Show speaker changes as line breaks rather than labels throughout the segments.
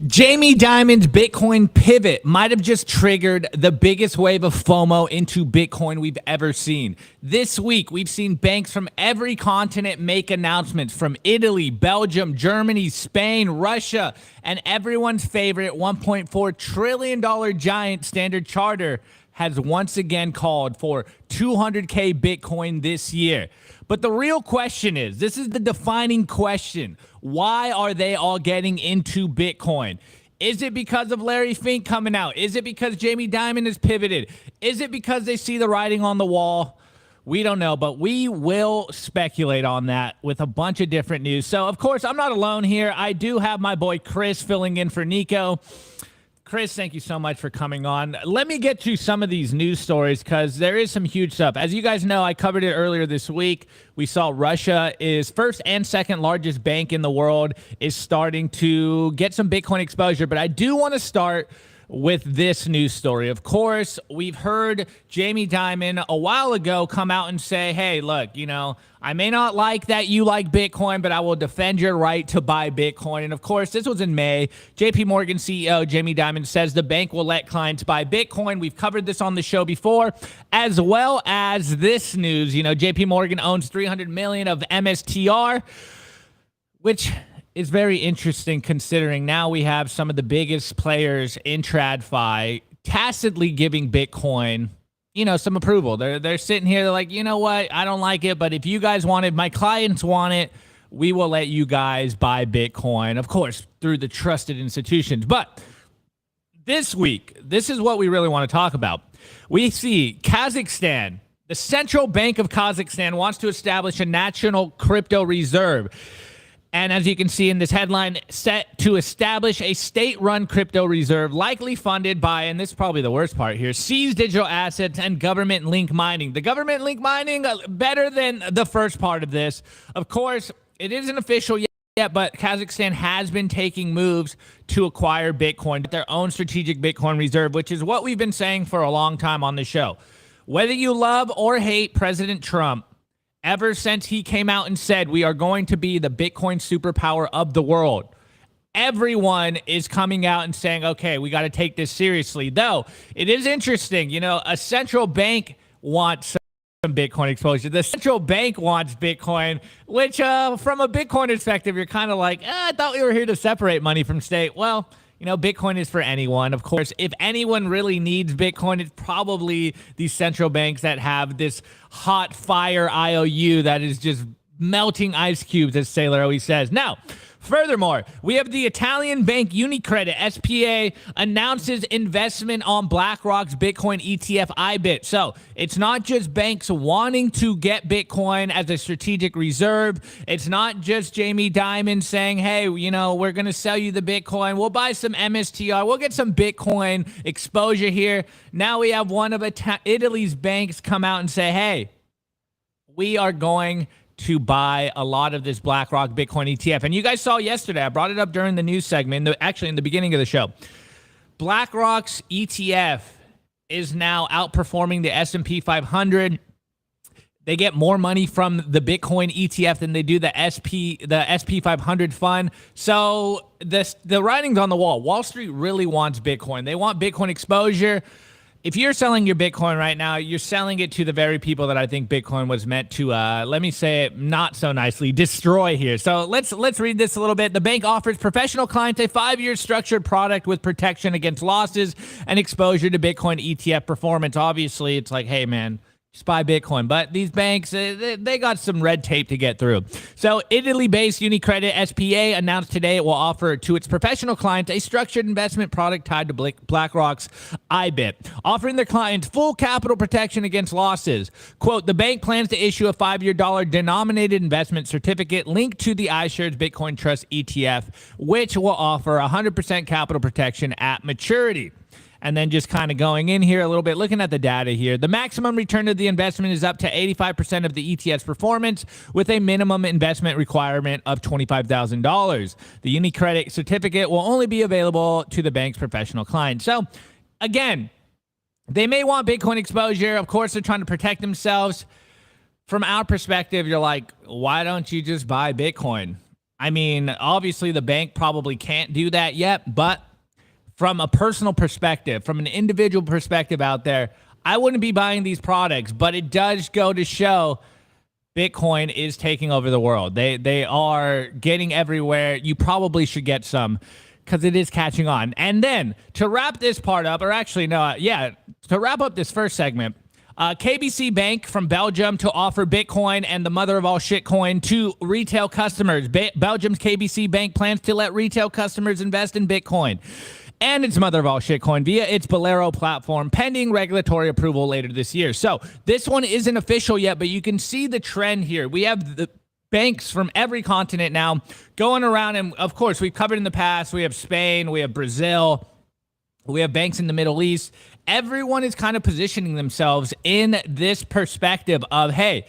Jamie Dimon's Bitcoin pivot might have just triggered the biggest wave of FOMO into Bitcoin we've ever seen. This week, we've seen banks from every continent make announcements from Italy, Belgium, Germany, Spain, Russia, and everyone's favorite $1.4 trillion giant Standard Chartered has once again called for 200K Bitcoin this year. But the real question is, this is the defining question. Why are they all getting into Bitcoin? Is it because of Larry Fink coming out? Is it because Jamie Dimon has pivoted? Is it because they see the writing on the wall? We don't know, but we will speculate on that with a bunch of different news. So, of course, I'm not alone here. I do have my boy Chris filling in for Nico. Chris, thank you so much for coming on. Let me get to some of these news stories because there is some huge stuff. As you guys know, I covered it earlier this week. We saw Russia is first and second largest bank in the world is starting to get some Bitcoin exposure. But I do want to start with this news story. Of course, we've heard Jamie Dimon a while ago come out and say, hey, look, you know, I may not like that you like Bitcoin, but I will defend your right to buy Bitcoin. And of course, this was in May. JP Morgan CEO Jamie Dimon says the bank will let clients buy Bitcoin. We've covered this on the show before, as well as this news. You know, JP Morgan owns 300 million of MSTR, which is very interesting considering now we have some of the biggest players in TradFi tacitly giving Bitcoin, you know, some approval. They're sitting here, they're like, you know what, I don't like it, but if you guys want it, my clients want it, we will let you guys buy Bitcoin, of course, through the trusted institutions. But this week, this is what we really want to talk about. We see Kazakhstan, the central bank of Kazakhstan wants to establish a national crypto reserve. And as you can see in this headline, set to establish a state-run crypto reserve likely funded by, and this is probably the worst part here, seized digital assets and government link mining. The government link mining, better than the first part of this. Of course, it isn't official yet, but Kazakhstan has been taking moves to acquire Bitcoin, their own strategic Bitcoin reserve, which is what we've been saying for a long time on the show. Whether you love or hate President Trump, ever since he came out and said we are going to be the Bitcoin superpower of the world, everyone is coming out and saying, okay, we got to take this seriously. Though, it is interesting, you know, a central bank wants some Bitcoin exposure. The central bank wants Bitcoin, which from a Bitcoin perspective, you're kind of like, I thought we were here to separate money from state. Well, you know, Bitcoin is for anyone. Of course, if anyone really needs Bitcoin, it's probably these central banks that have this hot fire IOU that is just melting ice cubes, as Sailor always says. Now, furthermore, we have the Italian bank Unicredit, SPA, announces investment on BlackRock's Bitcoin ETF IBIT. So it's not just banks wanting to get Bitcoin as a strategic reserve. It's not just Jamie Dimon saying, hey, you know, we're going to sell you the Bitcoin. We'll buy some MSTR. We'll get some Bitcoin exposure here. Now we have one of Italy's banks come out and say, hey, we are going to buy a lot of this BlackRock Bitcoin ETF. And you guys saw yesterday, I brought it up during the news segment, actually in the beginning of the show. BlackRock's ETF is now outperforming the S&P 500. They get more money from the Bitcoin ETF than they do the SP 500 fund. So the writing's on the wall. Wall Street really wants Bitcoin. They want Bitcoin exposure. If you're selling your Bitcoin right now, you're selling it to the very people that I think Bitcoin was meant to, let me say it not so nicely, destroy here. So let's read this a little bit. The bank offers professional clients a 5-year structured product with protection against losses and exposure to Bitcoin ETF performance. Obviously, it's like, hey, man, just buy Bitcoin. But these banks, they got some red tape to get through. So Italy-based Unicredit SPA announced today it will offer to its professional clients a structured investment product tied to BlackRock's IBIT, offering their clients full capital protection against losses. Quote, the bank plans to issue a 5-year dollar-denominated investment certificate linked to the iShares Bitcoin Trust ETF, which will offer 100% capital protection at maturity. And then just kind of going in here a little bit, looking at the data here. The maximum return of the investment is up to 85% of the ETF's performance with a minimum investment requirement of $25,000. The Unicredit certificate will only be available to the bank's professional clients. So, again, they may want Bitcoin exposure. Of course, they're trying to protect themselves. From our perspective, you're like, why don't you just buy Bitcoin? I mean, obviously the bank probably can't do that yet, but from a personal perspective, from an individual perspective out there, I wouldn't be buying these products, but it does go to show Bitcoin is taking over the world. They are getting everywhere. You probably should get some because it is catching on. And then to wrap this part up, or actually, no, to wrap up this first segment, KBC Bank from Belgium to offer Bitcoin and the mother of all shitcoin to retail customers. Belgium's KBC Bank plans to let retail customers invest in Bitcoin and its mother of all shitcoin via its Bolero platform, pending regulatory approval later this year. So this one isn't official yet, but you can see the trend here. We have the banks from every continent now going around, and of course, we've covered in the past. We have Spain, we have Brazil, we have banks in the Middle East. Everyone is kind of positioning themselves in this perspective of, hey,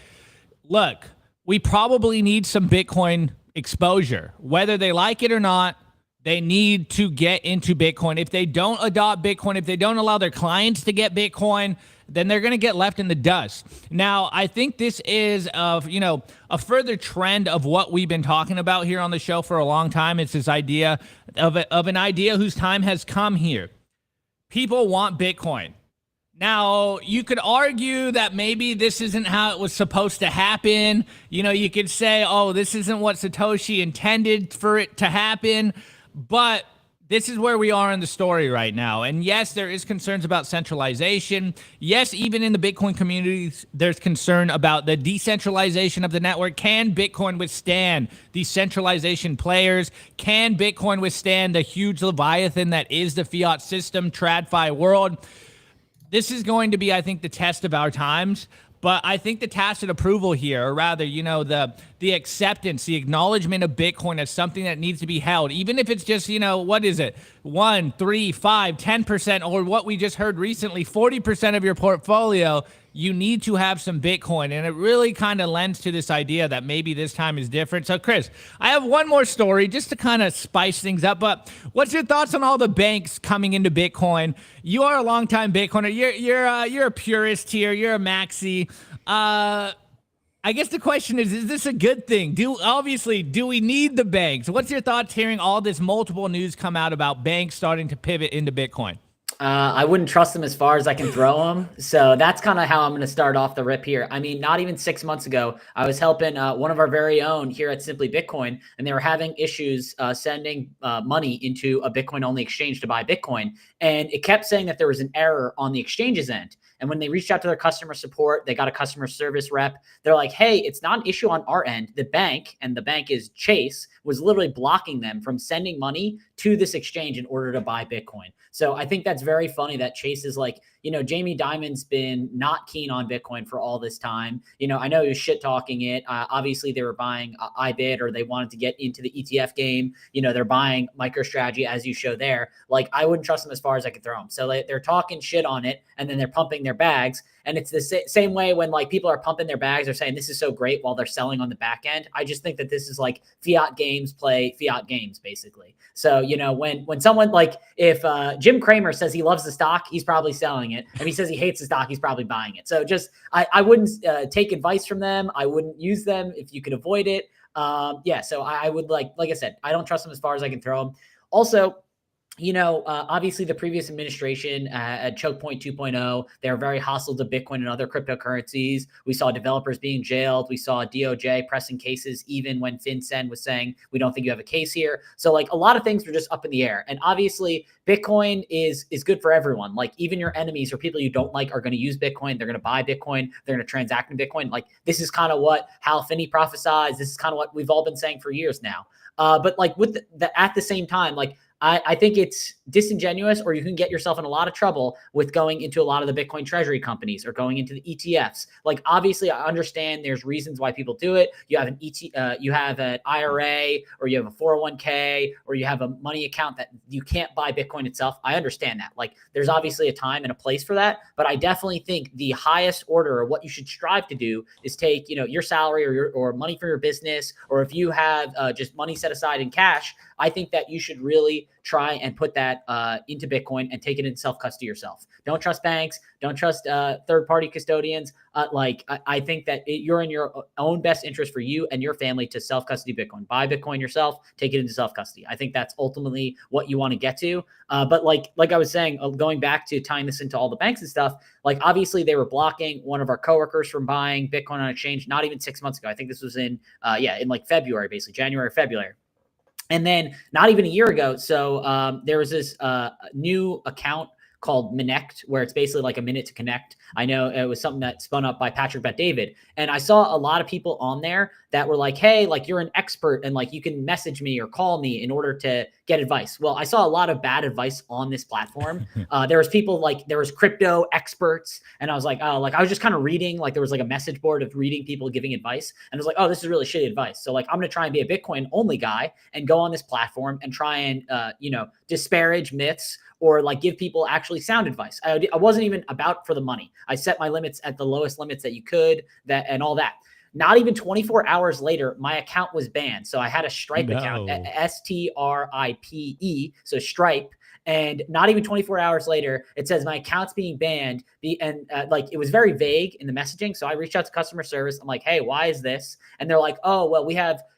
look, we probably need some Bitcoin exposure. Whether they like it or not, they need to get into Bitcoin. If they don't adopt Bitcoin, if they don't allow their clients to get Bitcoin, then they're going to get left in the dust. Now, I think this is a further trend of what we've been talking about here on the show for a long time. It's this idea of an idea whose time has come here. People want Bitcoin. Now, you could argue that maybe this isn't how it was supposed to happen. You could say, oh, this isn't what Satoshi intended for it to happen. But this is where we are in the story right now. And yes, there is concerns about centralization. Yes, even in the Bitcoin communities, there's concern about the decentralization of the network. Can Bitcoin withstand these centralization players? Can Bitcoin withstand the huge leviathan that is the fiat system, TradFi world? This is going to be, I think, the test of our times. But I think the tacit approval here, or rather, the acceptance, the acknowledgement of Bitcoin as something that needs to be held, even if it's just, what is it, 1, 3, 5, 10%, or what we just heard recently, 40% of your portfolio, you need to have some Bitcoin. And it really kind of lends to this idea that maybe this time is different. So, Chris, I have one more story just to kind of spice things up. But what's your thoughts on all the banks coming into Bitcoin? You are a longtime Bitcoiner. You're a purist here. You're a maxi. I guess the question is this a good thing? Do we need the banks? What's your thoughts hearing all this multiple news come out about banks starting to pivot into Bitcoin?
I wouldn't trust them as far as I can throw them. So that's kind of how I'm going to start off the rip here. I mean, not even 6 months ago, I was helping one of our very own here at Simply Bitcoin, and they were having issues sending money into a Bitcoin-only exchange to buy Bitcoin. And it kept saying that there was an error on the exchange's end. And when they reached out to their customer support, they got a customer service rep. They're like, hey, it's not an issue on our end. The bank, and the bank is Chase, was literally blocking them from sending money to this exchange in order to buy Bitcoin. So I think that's very funny that Chase is like, Jamie Dimon's been not keen on Bitcoin for all this time. I know he was shit talking it. Obviously, they were buying iBit, or they wanted to get into the ETF game. They're buying MicroStrategy, as you show there. Like, I wouldn't trust them as far as I could throw them. So they're talking shit on it, and then they're pumping their bags. And it's the same way when like people are pumping their bags, they're saying this is so great while they're selling on the back end. I just think that this is like fiat games play fiat games, basically. So, when someone like, if Jim Cramer says he loves the stock, he's probably selling it. If he says he hates the stock, he's probably buying it. So just, I wouldn't take advice from them. I wouldn't use them if you could avoid it. So I would like I said, I don't trust them as far as I can throw them. Also, obviously the previous administration at Choke Point 2.0, they were very hostile to Bitcoin and other cryptocurrencies. We saw developers being jailed. We saw DOJ pressing cases even when FinCEN was saying, we don't think you have a case here. So like a lot of things were just up in the air. And obviously Bitcoin is good for everyone. Like even your enemies or people you don't like are going to use Bitcoin. They're going to buy Bitcoin. They're going to transact in Bitcoin. Like this is kind of what Hal Finney prophesied. This is kind of what we've all been saying for years now. But like with at the same time, like I think it's disingenuous, or you can get yourself in a lot of trouble with going into a lot of the Bitcoin treasury companies or going into the ETFs. Like, obviously, I understand there's reasons why people do it. You have you have an IRA, or you have a 401k, or you have a money account that you can't buy Bitcoin itself. I understand that. Like, there's obviously a time and a place for that. But I definitely think the highest order, or what you should strive to do, is take your salary or money for your business, or if you have just money set aside in cash, I think that you should really try and put that into Bitcoin and take it in self-custody yourself. Don't trust banks. Don't trust third-party custodians. I think that you're in your own best interest for you and your family to self-custody Bitcoin. Buy Bitcoin yourself, take it into self-custody. I think that's ultimately what you want to get to. But like I was saying, going back to tying this into all the banks and stuff, like obviously they were blocking one of our coworkers from buying Bitcoin on exchange not even 6 months ago. I think this was in like February, basically January, February. And then not even a year ago. So there was this new account called Minect, where it's basically like a minute to connect. I know it was something that spun up by Patrick Bet-David. And I saw a lot of people on there that were like, hey, like you're an expert and like you can message me or call me in order to get advice. Well, I saw a lot of bad advice on this platform. There was people like, there was crypto experts. And I was like, oh, like I was just kind of reading, like there was like a message board of reading people giving advice. And I was like, oh, this is really shitty advice. So like, I'm going to try and be a Bitcoin only guy and go on this platform and try and, disparage myths or like give people actually sound advice. I wasn't even about for the money. I set my limits at the lowest limits that you could, and all that. Not even 24 hours later, my account was banned. So I had a Stripe account, STRIPE, so Stripe. And not even 24 hours later, it says my account's being banned. Like it was very vague in the messaging. So I reached out to customer service. I'm like, hey, why is this? And they're like, oh, well,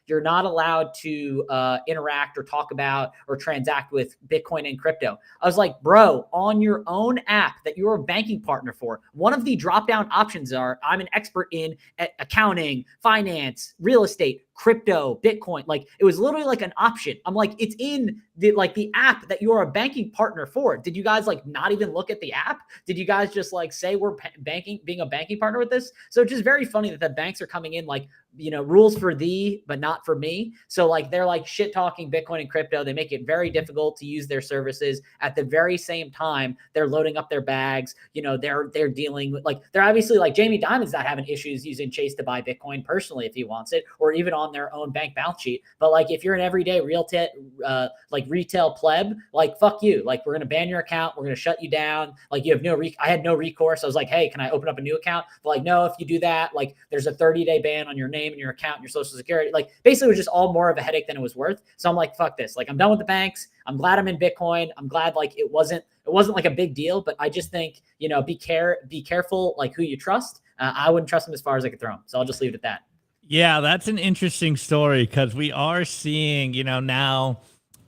you're not allowed to interact or talk about or transact with Bitcoin and crypto. I was like, bro, on your own app that you're a banking partner for, one of the drop-down options are I'm an expert in accounting, finance, real estate, crypto, Bitcoin. Like it was literally like an option. I'm like, it's in the app that you're a banking partner for. Did you guys like not even look at the app? Did you guys just like say we're being a banking partner with this? So it's just very funny that the banks are coming in like, rules for thee, but not for me. So like, they're like shit talking Bitcoin and crypto. They make it very difficult to use their services. At the very same time, they're loading up their bags. They're dealing with they're obviously like Jamie Dimon's not having issues using Chase to buy Bitcoin personally if he wants it, or even on their own bank balance sheet. But like, if you're an everyday retail pleb, like fuck you. Like we're going to ban your account. We're going to shut you down. Like you have I had no recourse. I was like, hey, can I open up a new account? But like, no, if you do that, like there's a 30-day ban on your name and your account and your social security. Like basically it was just all more of a headache than it was worth. So I'm like, fuck this. Like I'm done with the banks. I'm glad I'm in Bitcoin. I'm glad like it wasn't like a big deal, but I just think, be careful like who you trust. I wouldn't trust them as far as I could throw them. So I'll just leave it at that.
Yeah, that's an interesting story because we are seeing, now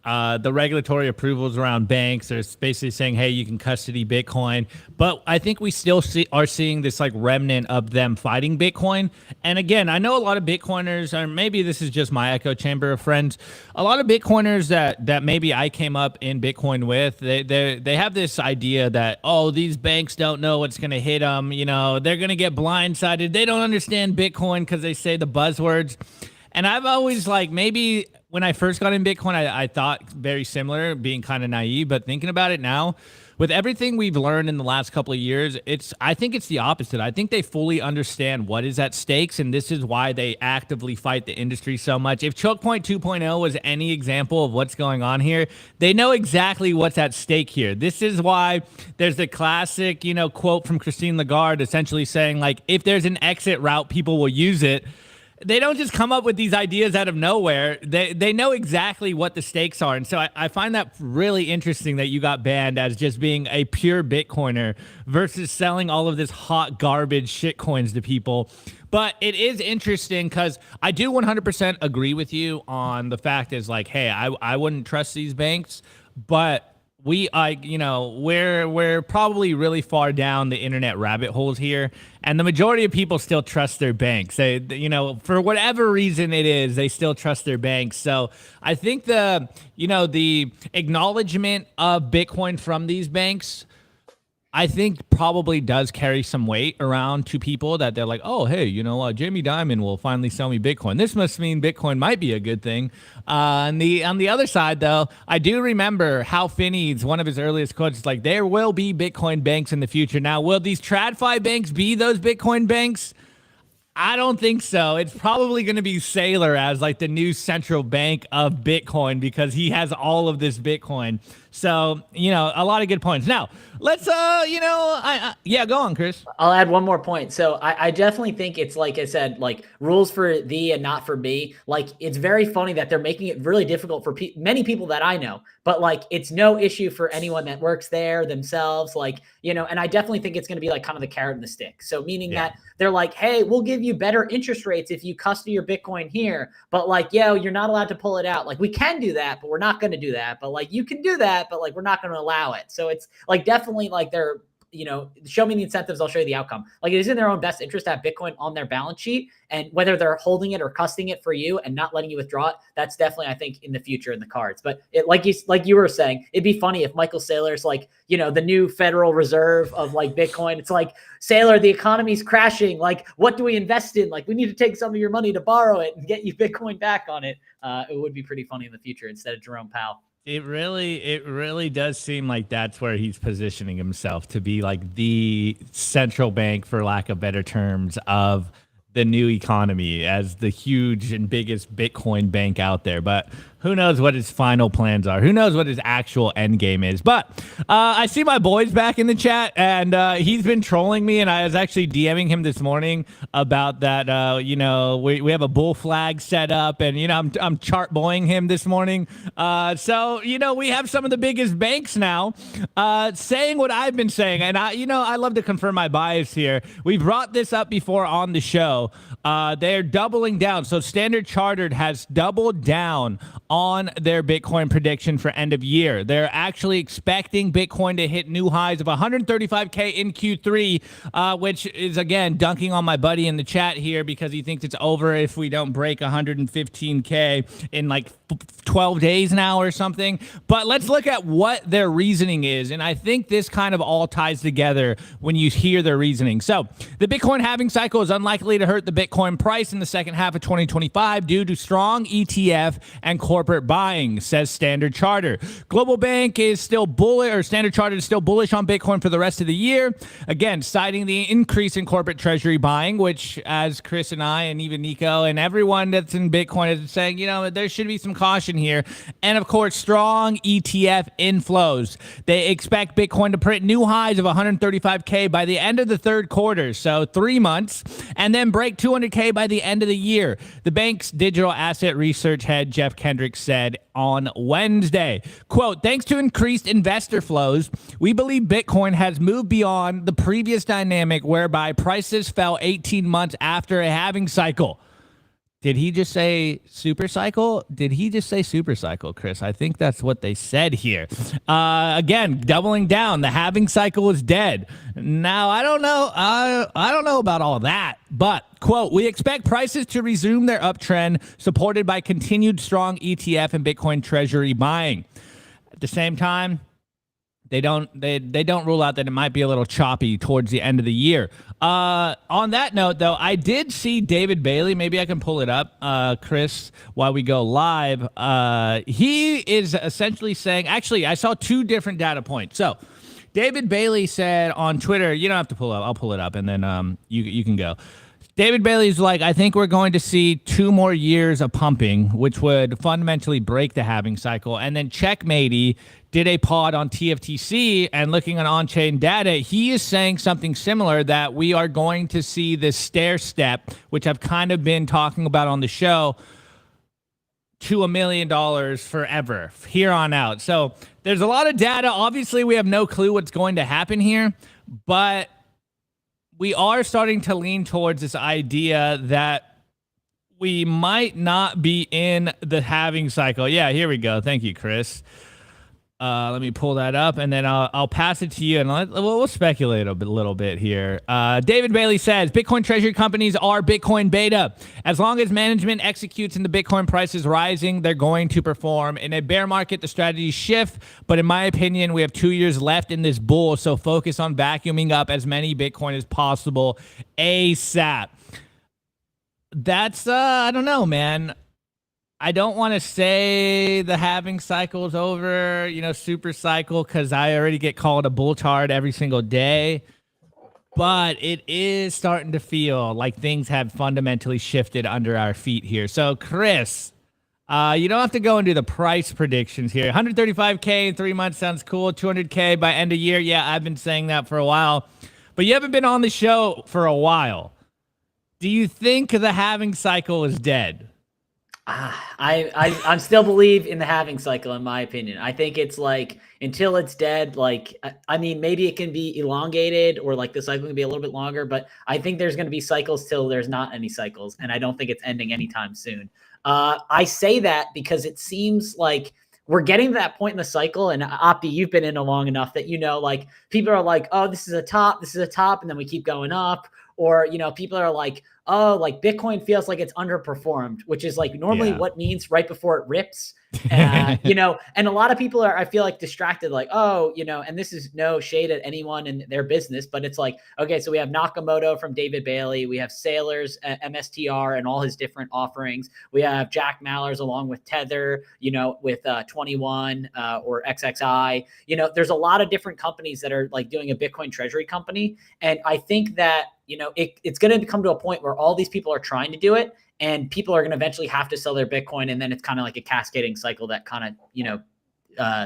the regulatory approvals around banks are basically saying, hey, you can custody Bitcoin. But I think we still are seeing this like remnant of them fighting Bitcoin. And again, I know a lot of Bitcoiners, or maybe this is just my echo chamber of friends, a lot of Bitcoiners that maybe I came up in Bitcoin with, they have this idea that, oh, these banks don't know what's going to hit them. They're going to get blindsided. They don't understand Bitcoin because they say the buzzwords. And I've always maybe when I first got in Bitcoin, I thought very similar, being kind of naive, but thinking about it now, with everything we've learned in the last couple of years, I think it's the opposite. I think they fully understand what is at stakes, and this is why they actively fight the industry so much. If Choke Point 2.0 was any example of what's going on here, they know exactly what's at stake here. This is why there's the classic, quote from Christine Lagarde essentially saying, if there's an exit route, people will use it. They don't just come up with these ideas out of nowhere. They know exactly what the stakes are. And so I find that really interesting that you got banned as just being a pure Bitcoiner versus selling all of this hot garbage shit coins to people. But it is interesting because I do 100% agree with you on the fact is hey, I wouldn't trust these banks, but we're probably really far down the internet rabbit holes here, and the majority of people still trust their banks. They for whatever reason it is, they still trust their banks. So I think the acknowledgement of Bitcoin from these banks, I think probably does carry some weight around to people that they're like, oh, hey, Jamie Dimon will finally sell me Bitcoin. This must mean Bitcoin might be a good thing. On the other side, though, I do remember Hal Finney's, one of his earliest quotes, there will be Bitcoin banks in the future. Now, will these TradFi banks be those Bitcoin banks? I don't think so. It's probably going to be Saylor as like the new central bank of Bitcoin because he has all of this Bitcoin. So, a lot of good points. Now, let's, yeah, go on, Chris.
I'll add one more point. So I definitely think it's, like I said, like rules for thee and not for me. Like, it's very funny that they're making it really difficult for many people that I know, but like, it's no issue for anyone that works there themselves. Like, and I definitely think it's going to be like kind of the carrot and the stick. So meaning that they're like, hey, we'll give you better interest rates if you custody your Bitcoin here, but like, you're not allowed to pull it out. Like, we can do that, but we're not going to do that. But like, you can do that, but like, we're not going to allow it. So it's like, definitely like they're, show me the incentives, I'll show you the outcome. Like, it is in their own best interest to have Bitcoin on their balance sheet, and whether they're holding it or custodying it for you and not letting you withdraw it, that's definitely, I think, in the future in the cards. But it, like you were saying, it'd be funny if Michael Saylor's like, the new Federal Reserve of like Bitcoin. It's like, Saylor, the economy's crashing. Like, what do we invest in? Like, we need to take some of your money to borrow it and get you Bitcoin back on it. It would be pretty funny in the future instead of Jerome Powell.
It really does seem like that's where he's positioning himself to be like the central bank, for lack of better terms, of the new economy as the huge and biggest Bitcoin bank out there. But who knows what his final plans are? Who knows what his actual end game is? But I see my boy's back in the chat, and he's been trolling me, and I was actually DMing him this morning about that. We have a bull flag set up, and I'm chart boying him this morning. So we have some of the biggest banks now saying what I've been saying, and I love to confirm my bias here. We brought this up before on the show. They're doubling down. So Standard Chartered has doubled down on their Bitcoin prediction for end of year. They're actually expecting Bitcoin to hit new highs of 135K in Q3, which is, again, dunking on my buddy in the chat here because he thinks it's over if we don't break 115K in like 12 days now or something. But let's look at what their reasoning is. And I think this kind of all ties together when you hear their reasoning. So the Bitcoin halving cycle is unlikely to hurt the Bitcoin price in the second half of 2025 due to strong ETF and corporate buying, says Standard Chartered. Global Bank is still bullish, or Standard Chartered is still bullish on Bitcoin for the rest of the year. Again, citing the increase in corporate treasury buying, which, as Chris and I and even Nico and everyone that's in Bitcoin is saying, there should be some caution here. And of course, strong ETF inflows. They expect Bitcoin to print new highs of 135K by the end of the third quarter, so 3 months, and then break 200K by the end of the year. The bank's digital asset research head, Jeff Kendrick, said on Wednesday, quote, thanks to increased investor flows, we believe Bitcoin has moved beyond the previous dynamic whereby prices fell 18 months after a halving cycle. Did he just say super cycle? Did he just say super cycle, Chris? I think that's what they said here. Again, doubling down. The halving cycle is dead. Now, I don't know. I don't know about all that. But, quote, we expect prices to resume their uptrend, supported by continued strong ETF and Bitcoin treasury buying. At the same time, they don't rule out that it might be a little choppy towards the end of the year. On that note, though, I did see David Bailey. Maybe I can pull it up, Chris, while we go live. He is essentially saying, actually, I saw two different data points. So David Bailey said on Twitter, you don't have to pull up. I'll pull it up, and then you can go. David Bailey's like, I think we're going to see 2 more years of pumping, which would fundamentally break the halving cycle. And then Checkmatey did a pod on TFTC, and looking at on-chain data, he is saying something similar, that we are going to see this stair step, which I've kind of been talking about on the show, to $1 million forever, here on out. So there's a lot of data. Obviously, we have no clue what's going to happen here, but we are starting to lean towards this idea that we might not be in the halving cycle. Yeah, here we go. Thank you, Chris. Let me pull that up, and then I'll pass it to you, and we'll speculate a little bit here. David Bailey says, Bitcoin treasury companies are Bitcoin beta. As long as management executes and the Bitcoin price is rising, they're going to perform. In a bear market, the strategies shift, but in my opinion, we have 2 years left in this bull, so focus on vacuuming up as many Bitcoin as possible ASAP. That's, I don't know, man. I don't want to say the halving cycle is over, super cycle, because I already get called a bulltard every single day. but it is starting to feel like things have fundamentally shifted under our feet here. So, Chris, you don't have to go and do the price predictions here. 135K in 3 months sounds cool. 200K by end of year. Yeah, I've been saying that for a while, but you haven't been on the show for a while. Do you think the halving cycle is dead?
I still believe in the halving cycle, in my opinion. I think it's like until it's dead, like, I mean, maybe it can be elongated or like the cycle can be a little bit longer, but I think there's going to be cycles till there's not any cycles. And I don't think it's ending anytime soon. I say that because it seems like we're getting to that point in the cycle. And Opti, you've been in it long enough that, you know, like people are like, oh, this is a top. And then we keep going up. Or, you know, people are like, oh, like Bitcoin feels like it's underperformed, which is like normally what means right before it rips. You know, and a lot of people are, I feel like, distracted, like, oh, you know, and this is no shade at anyone in their business, but it's like, okay, so we have Nakamoto from David Bailey. We have Sailors, MSTR and all his different offerings. We have Jack Mallers along with Tether, you know, with 21 or XXI. You know, there's a lot of different companies that are like doing a Bitcoin treasury company. And I think that, you know, it's going to come to a point where all these people are trying to do it, and people are going to eventually have to sell their Bitcoin. And then it's kind of like a cascading cycle that kind of, you know,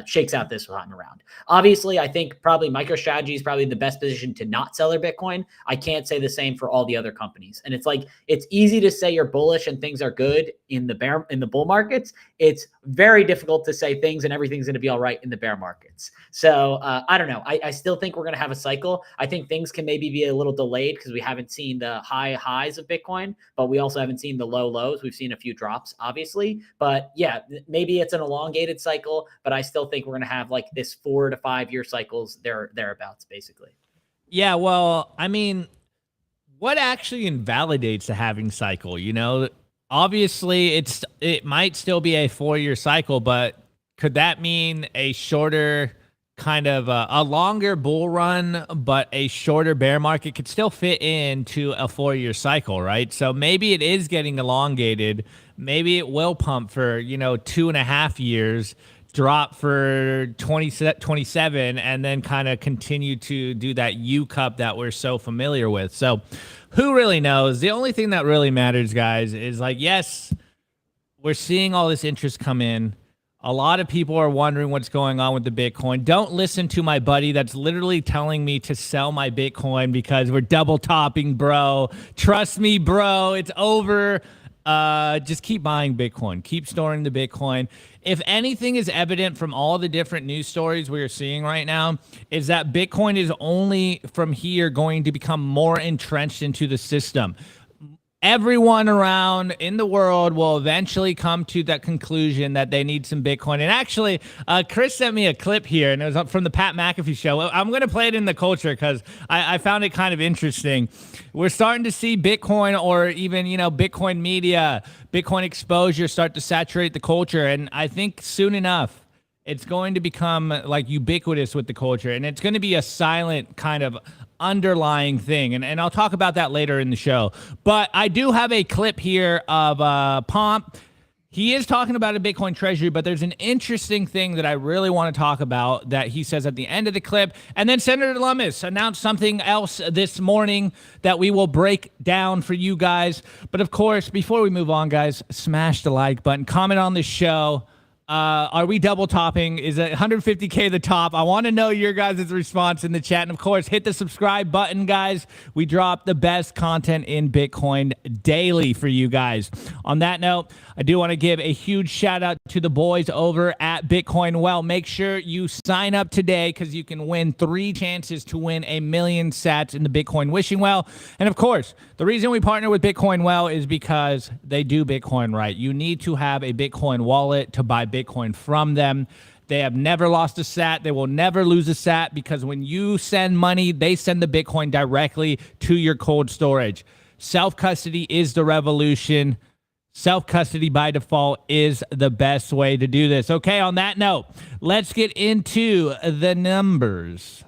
shakes out this time around. Obviously, I think probably MicroStrategy is probably the best position to not sell their Bitcoin. I can't say the same for all the other companies. And it's like, it's easy to say you're bullish and things are good in the bull markets. It's very difficult to say things and everything's going to be all right in the bear markets. So I don't know. I still think we're going to have a cycle. I think things can maybe be a little delayed because we haven't seen the high highs of Bitcoin, but we also haven't seen the low lows. We've seen a few drops, obviously. But yeah, maybe it's an elongated cycle, but I still think we're going to have like this 4 to 5 year cycles thereabouts, basically.
Yeah, well, I mean, what actually invalidates the halving cycle? You know, obviously it might still be a 4-year cycle, but could that mean a shorter kind of a longer bull run, but a shorter bear market could still fit into a 4-year cycle, right? So maybe it is getting elongated. Maybe it will pump for, you know, 2.5 years, drop for 27, and then kind of continue to do that U cup that we're so familiar with. So who really knows? The only thing that really matters, guys, is like, yes, we're seeing all this interest come in. A lot of people are wondering what's going on with the Bitcoin. Don't listen to my buddy that's literally telling me to sell my Bitcoin because we're double topping, bro. Trust me, bro, it's over. Just keep buying Bitcoin. Keep storing the Bitcoin. If anything is evident from all the different news stories we are seeing right now, is that Bitcoin is only from here going to become more entrenched into the system. Everyone around in the world will eventually come to that conclusion that they need some Bitcoin. And actually, Chris sent me a clip here, and it was from the Pat McAfee show. I'm going to play it in the culture because I found it kind of interesting. We're starting to see Bitcoin, or even, you know, Bitcoin media, Bitcoin exposure start to saturate the culture. And I think soon enough, it's going to become like ubiquitous with the culture, and it's going to be a silent kind of underlying thing. And I'll talk about that later in the show. But I do have a clip here of Pomp. He is talking about a Bitcoin treasury, but there's an interesting thing that I really want to talk about that he says at the end of the clip. And then Senator Lummis announced something else this morning that we will break down for you guys. But of course, before we move on, guys, smash the like button, comment on the show. Are we double topping? Is it 150K the top? I want to know your guys' response in the chat. And of course, hit the subscribe button, guys. We drop the best content in Bitcoin daily for you guys. On that note, I do want to give a huge shout out to the boys over at Bitcoin Well. Make sure you sign up today because you can win 3 chances to win 1 million sats in the Bitcoin Wishing Well. And of course, the reason we partner with Bitcoin Well is because they do Bitcoin right. You need to have a Bitcoin wallet to buy Bitcoin from them. They have never lost a sat. They will never lose a sat because when you send money, they send the Bitcoin directly to your cold storage. Self-custody is the revolution. Self-custody by default is the best way to do this. Okay, on that note, let's get into the numbers.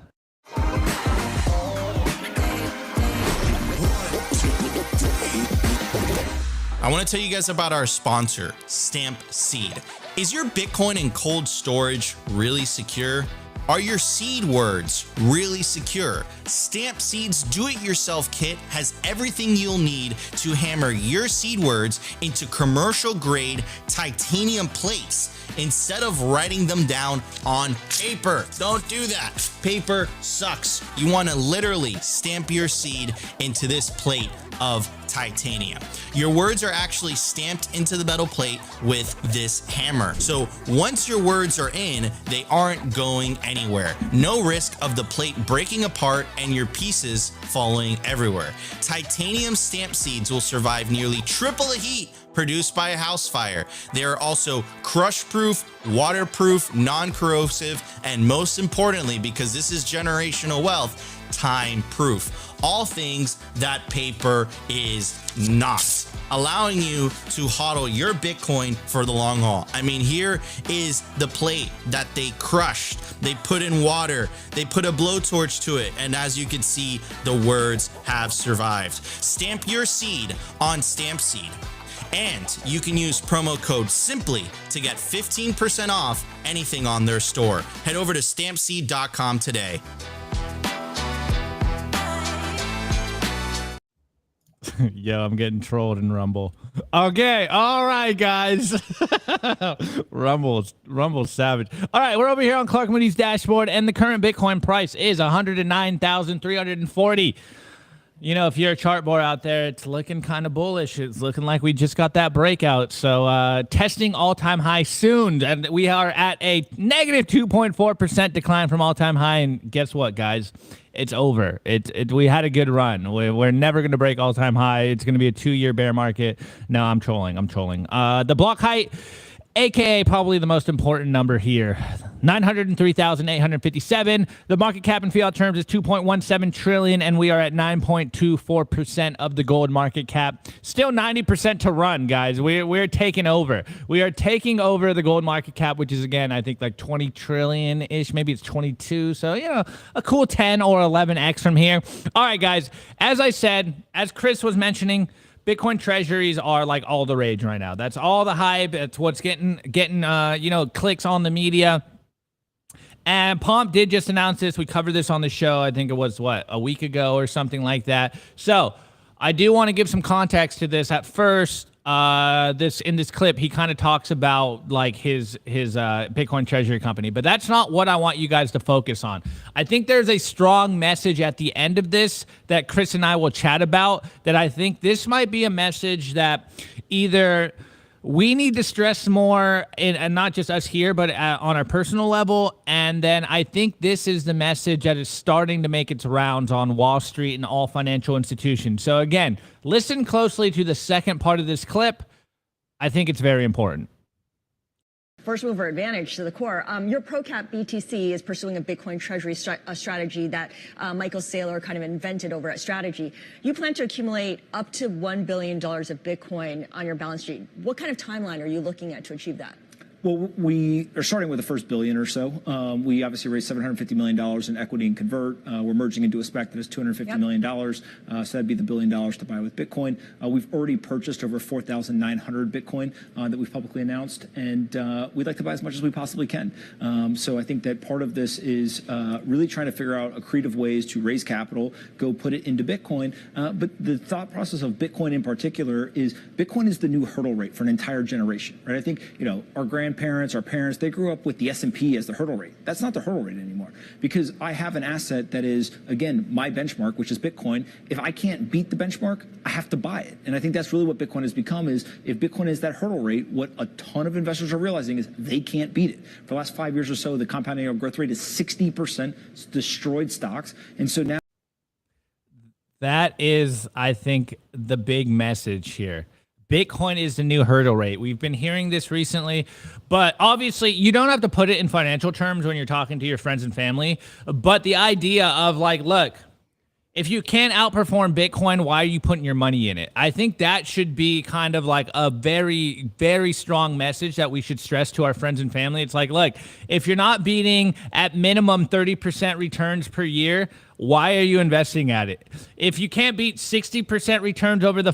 I want to tell you guys about our sponsor, Stamp Seed. Is your Bitcoin in cold storage really secure? Are your seed words really secure? Stamp Seed's do-it-yourself kit has everything you'll need to hammer your seed words into commercial-grade titanium plates instead of writing them down on paper. Don't do that. Paper sucks. You want to literally stamp your seed into this plate of titanium. Your words are actually stamped into the metal plate with this hammer. So once your words are in, they aren't going anywhere. No risk of the plate breaking apart and your pieces falling everywhere. Titanium stamp seeds will survive nearly triple the heat produced by a house fire. They are also crush-proof, waterproof, non-corrosive, and most importantly, because this is generational wealth, time-proof. All things that paper is not, allowing you to hodl your Bitcoin for the long haul. I mean, here is the plate that they crushed. They put in water, they put a blowtorch to it, and as you can see, the words have survived. Stamp your seed on Stampseed. And you can use promo code SIMPLY to get 15% off anything on their store. Head over to stampseed.com today.
Yo, I'm getting trolled in Rumble. Okay, all right, guys. Rumble's savage. All right, we're over here on Clark Moody's dashboard, and the current Bitcoin price is 109,340. You know, if you're a chart board out there, it's looking kind of bullish. It's looking like we just got that breakout. So testing all-time high soon. And we are at a negative 2.4% decline from all-time high. And guess what, guys? It's over. We had a good run. We're never going to break all-time high. It's going to be a 2-year bear market. No, I'm trolling. The block height, AKA probably the most important number here, 903,857. The market cap in fiat terms is 2.17 trillion, and we are at 9.24% of the gold market cap. Still 90% to run, guys. We're taking over. We are taking over the gold market cap, which is, again, I think like 20 trillion-ish. Maybe it's 22. So, you know, a cool 10 or 11x from here. All right, guys. As I said, as Chris was mentioning, Bitcoin treasuries are like all the rage right now. That's all the hype. It's what's getting clicks on the media. And Pomp did just announce this. We covered this on the show. I think it was, a week ago or something like that. So I do want to give some context to this. At first, in this clip, he kind of talks about like his Bitcoin treasury company, but that's not what I want you guys to focus on. I think there's a strong message at the end of this that Chris and I will chat about, that I think this might be a message that either we need to stress more, and not just us here, but on our personal level. And then I think this is the message that is starting to make its rounds on Wall Street and all financial institutions. So again, listen closely to the second part of this clip. I think it's very important.
First mover advantage to the core. Your ProCap BTC is pursuing a Bitcoin treasury strategy that Michael Saylor kind of invented over at Strategy. You plan to accumulate up to $1 billion of Bitcoin on your balance sheet. What kind of timeline are you looking at to achieve that?
Well, we are starting with the first billion or so. We obviously raised $750 million in equity and convert. We're merging into a SPAC that is $250 million. So that'd be the $1 billion to buy with Bitcoin. We've already purchased over 4,900 Bitcoin that we've publicly announced, and we'd like to buy as much as we possibly can. So I think that part of this is really trying to figure out creative ways to raise capital, go put it into Bitcoin. But the thought process of Bitcoin in particular is Bitcoin is the new hurdle rate for an entire generation, right? I think, our grandparents, our parents, they grew up with the S&P as the hurdle rate. That's not the hurdle rate anymore, because I have an asset that is, again, my benchmark, which is Bitcoin. If I can't beat the benchmark, I have to buy it. And I think that's really what Bitcoin has become, is if Bitcoin is that hurdle rate, what a ton of investors are realizing is they can't beat it. For the last 5 years or so, the compound annual growth rate is 60%, it's destroyed stocks. And so now,
that is, I think, the big message here. Bitcoin is the new hurdle rate. We've been hearing this recently, but obviously you don't have to put it in financial terms when you're talking to your friends and family. But the idea of like, look, if you can't outperform Bitcoin, why are you putting your money in it? I think that should be kind of like a very, very strong message that we should stress to our friends and family. It's like, look, if you're not beating at minimum 30% returns per year, why are you investing at it? If you can't beat 60% returns over the,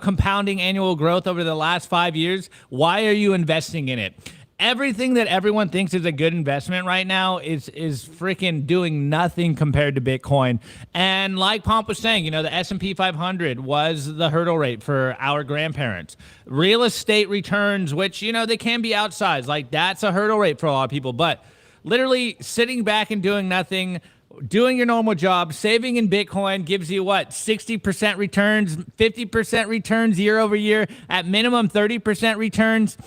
compounding annual growth over the last 5 years, why are you investing in it? everything that everyone thinks is a good investment right now is freaking doing nothing compared to Bitcoin. And like Pomp was saying, you know, the S&P 500 was the hurdle rate for our grandparents. Real estate returns, which, you know, they can be outsized. Like, that's a hurdle rate for a lot of people. But literally sitting back and doing nothing, doing your normal job, saving in Bitcoin gives you what? 60% returns, 50% returns year over year, at minimum 30% returns.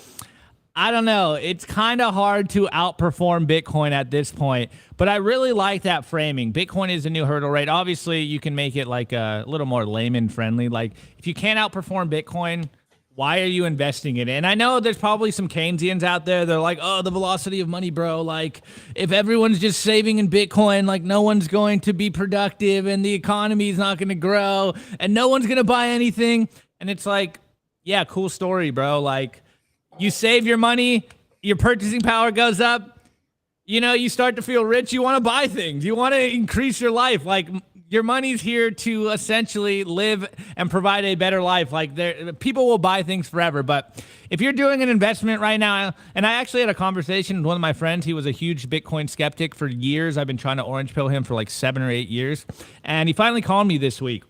I don't know. It's kind of hard to outperform Bitcoin at this point, but I really like that framing. Bitcoin is a new hurdle rate. Obviously, you can make it like a little more layman friendly. Like, if you can't outperform Bitcoin, why are you investing in it? And I know there's probably some Keynesians out there. They're like, oh, the velocity of money, bro. Like, if everyone's just saving in Bitcoin, like, no one's going to be productive and the economy is not going to grow and no one's going to buy anything. And it's like, yeah, cool story, bro. Like, you save your money, your purchasing power goes up, you know, you start to feel rich, you want to buy things, you want to increase your life. Like, your money's here to essentially live and provide a better life. Like, people will buy things forever. But if you're doing an investment right now, and I actually had a conversation with one of my friends, he was a huge Bitcoin skeptic for years. I've been trying to orange pill him for like 7 or 8 years. And he finally called me this week.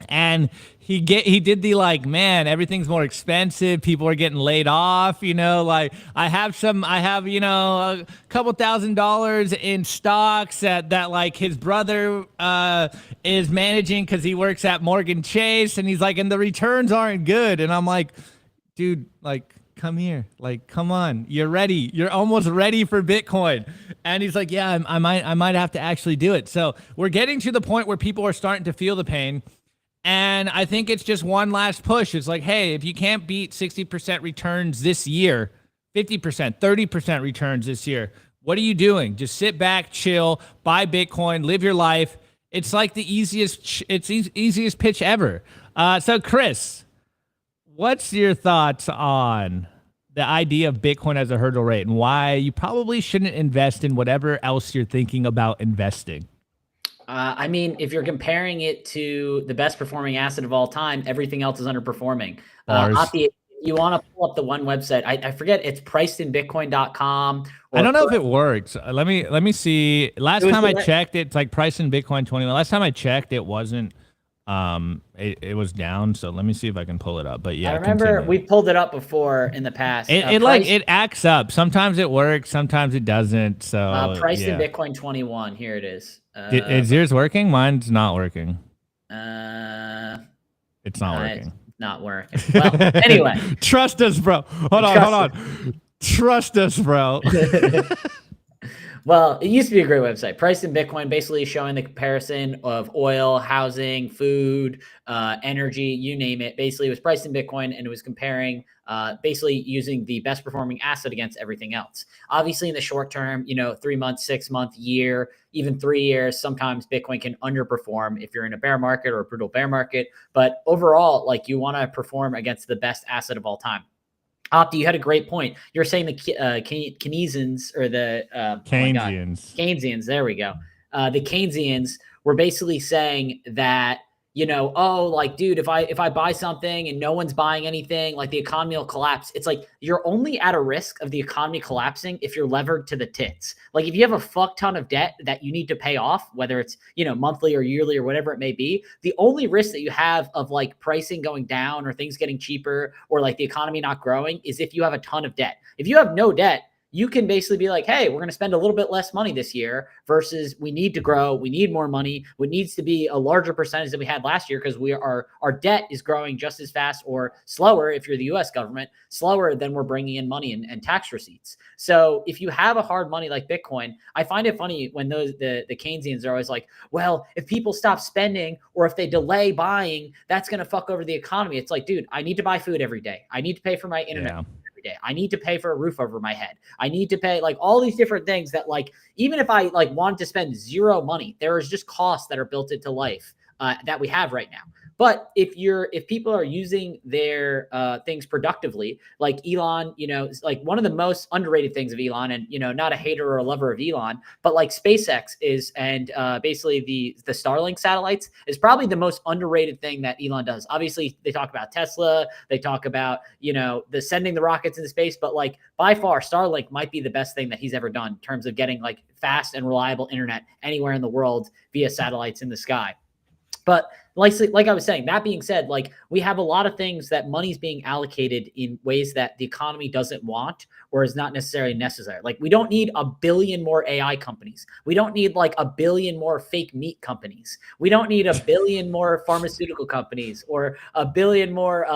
And he did the like, man, everything's more expensive. People are getting laid off. You know, like I have, you know, a couple $1,000s in stocks that like his brother is managing because he works at Morgan Chase. And he's like, and the returns aren't good. And I'm like, dude, like, come here. Like, come on. You're ready. You're almost ready for Bitcoin. And he's like, yeah, I might have to actually do it. So we're getting to the point where people are starting to feel the pain. And I think it's just one last push. It's like, hey, if you can't beat 60% returns this year, 50%, 30% returns this year, what are you doing? Just sit back, chill, buy Bitcoin, live your life. It's like the easiest pitch ever. So Chris, what's your thoughts on the idea of Bitcoin as a hurdle rate and why you probably shouldn't invest in whatever else you're thinking about investing?
I mean, if you're comparing it to the best performing asset of all time, everything else is underperforming. Opti, you want to pull up the one website. I forget. It's pricedinbitcoin.com.
I don't know if it works. Let me see. Last time I checked, it's like priced in Bitcoin 21. Last time I checked, it wasn't. It was down. So let me see if I can pull it up. But yeah,
I remember we pulled it up before in the past.
It acts up. Sometimes it works. Sometimes it doesn't. So
priced in Bitcoin 21. Here it is.
Is yours working? Mine's not working. It's not working.
It's not working. Well, anyway.
Trust us, bro. Hold on. Trust us, bro.
Well, it used to be a great website. Priced in Bitcoin, basically showing the comparison of oil, housing, food, energy, you name it. Basically, it was priced in Bitcoin, and it was comparing, basically using the best performing asset against everything else. Obviously, in the short term, you know, 3 months, 6 month, year, even 3 years, sometimes Bitcoin can underperform if you're in a bear market or a brutal bear market. But overall, like, you want to perform against the best asset of all time. Opti, you had a great point. You're saying the Keynesians or the Keynesians. There we go. The Keynesians were basically saying that, you know, oh, like, dude, if I buy something and no one's buying anything, like the economy will collapse. It's like you're only at a risk of the economy collapsing if you're levered to the tits. Like, if you have a fuck ton of debt that you need to pay off, whether it's, you know, monthly or yearly or whatever it may be, the only risk that you have of like pricing going down or things getting cheaper or like the economy not growing is if you have a ton of debt. If you have no debt, you can basically be like, hey, we're going to spend a little bit less money this year versus we need to grow. We need more money. What needs to be a larger percentage than we had last year because our debt is growing just as fast or slower if you're the US government, slower than we're bringing in money and tax receipts. So if you have a hard money like Bitcoin, I find it funny when the Keynesians are always like, well, if people stop spending or if they delay buying, that's going to fuck over the economy. It's like, dude, I need to buy food every day. I need to pay for my internet. Yeah. Day. I need to pay for a roof over my head. I need to pay like all these different things that, like, even if I like wanted to spend zero money, there is just costs that are built into life that we have right now. But if people are using their things productively, like Elon, like one of the most underrated things of Elon, and not a hater or a lover of Elon, but like SpaceX is, and basically the Starlink satellites is probably the most underrated thing that Elon does. Obviously, they talk about Tesla, they talk about the sending the rockets into space, but like by far, Starlink might be the best thing that he's ever done in terms of getting like fast and reliable internet anywhere in the world via satellites in the sky. But like I was saying, that being said, like we have a lot of things that money's being allocated in ways that the economy doesn't want or is not necessarily necessary. Like we don't need 1 billion more AI companies. We don't need like 1 billion more fake meat companies. We don't need 1 billion more pharmaceutical companies or 1 billion more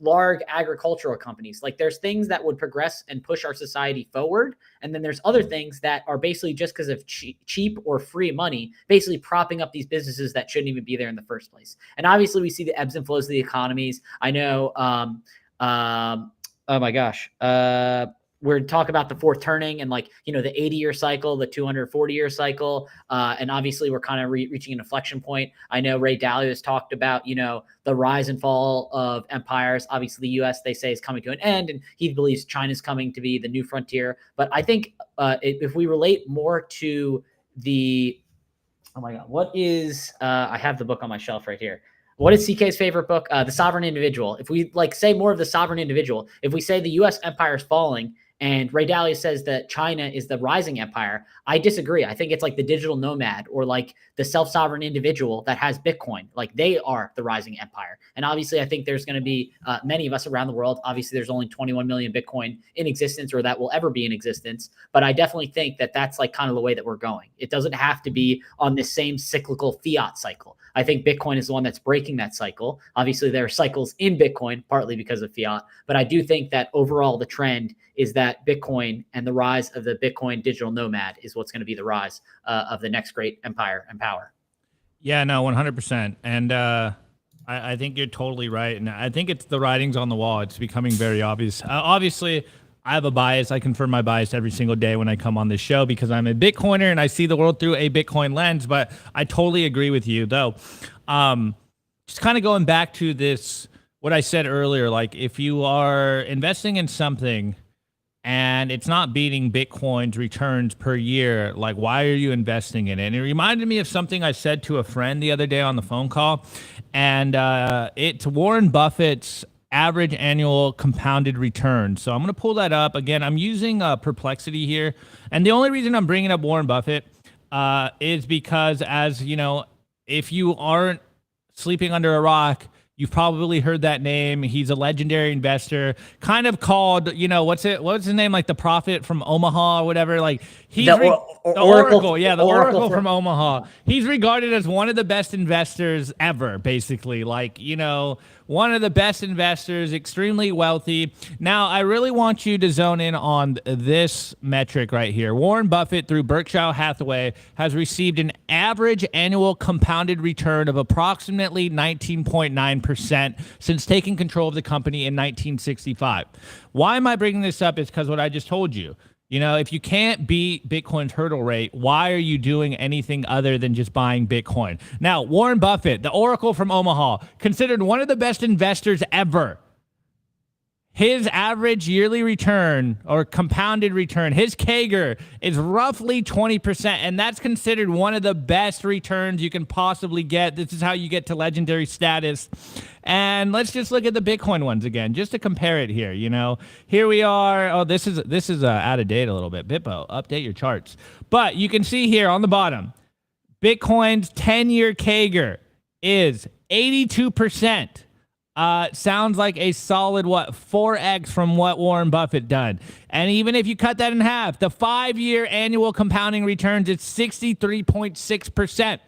large agricultural companies. Like there's things that would progress and push our society forward. And then there's other things that are basically just because of cheap or free money, basically propping up these businesses that shouldn't even be there in the first place. And obviously we see the ebbs and flows of the economies. I know, oh my gosh, we're talking about the fourth turning and like, the 80-year cycle, the 240-year cycle. And obviously we're kind of reaching an inflection point. I know Ray Dalio has talked about, the rise and fall of empires. Obviously the US, they say, is coming to an end, and he believes China's coming to be the new frontier. But I think if we relate more to oh my God, what is, I have the book on my shelf right here. What is CK's favorite book? The Sovereign Individual. If we like say more of the Sovereign Individual, if we say the US empire is falling and Ray Dalio says that China is the rising empire, I disagree. I think it's like the digital nomad or like the self-sovereign individual that has Bitcoin. Like they are the rising empire. And obviously, I think there's going to be many of us around the world. Obviously, there's only 21 million Bitcoin in existence or that will ever be in existence. But I definitely think that that's like kind of the way that we're going. It doesn't have to be on this same cyclical fiat cycle. I think Bitcoin is the one that's breaking that cycle. Obviously, there are cycles in Bitcoin, partly because of fiat. But I do think that overall, the trend is that Bitcoin and the rise of the Bitcoin digital nomad is what's going to be the rise of the next great empire and power.
Yeah, no, 100%. And I think you're totally right. And I think it's the writings on the wall. It's becoming very obvious. Obviously, I have a bias. I confirm my bias every single day when I come on this show because I'm a Bitcoiner and I see the world through a Bitcoin lens. But I totally agree with you, though. Just kind of going back to this, what I said earlier, like if you are investing in something and it's not beating Bitcoin's returns per year, like why are you investing in it? And it reminded me of something I said to a friend the other day on the phone call. And it's Warren Buffett's average annual compounded return. So I'm going to pull that up. Again, I'm using Perplexity here. And the only reason I'm bringing up Warren Buffett is because, as you know, if you aren't sleeping under a rock, you've probably heard that name. He's a legendary investor, kind of called, what's his name? Like the prophet from Omaha or whatever. Like he's the Oracle. Yeah, the Oracle from Omaha. He's regarded as one of the best investors ever, basically. Like, one of the best investors, extremely wealthy. Now, I really want you to zone in on this metric right here. Warren Buffett, through Berkshire Hathaway, has received an average annual compounded return of approximately 19.9% since taking control of the company in 1965. Why am I bringing this up? It's because what I just told you. If you can't beat Bitcoin's hurdle rate, why are you doing anything other than just buying Bitcoin? Now, Warren Buffett, the Oracle from Omaha, considered one of the best investors ever. His average yearly return or compounded return, his CAGR is roughly 20%, and that's considered one of the best returns you can possibly get. This is how you get to legendary status. And let's just look at the Bitcoin ones again, just to compare it here. Here we are. Oh, this is out of date a little bit. Bippo, update your charts. But you can see here on the bottom, Bitcoin's 10-year CAGR is 82%. Sounds like a solid 4x from what Warren Buffett done. And even if you cut that in half, the 5-year annual compounding returns is 63.6%.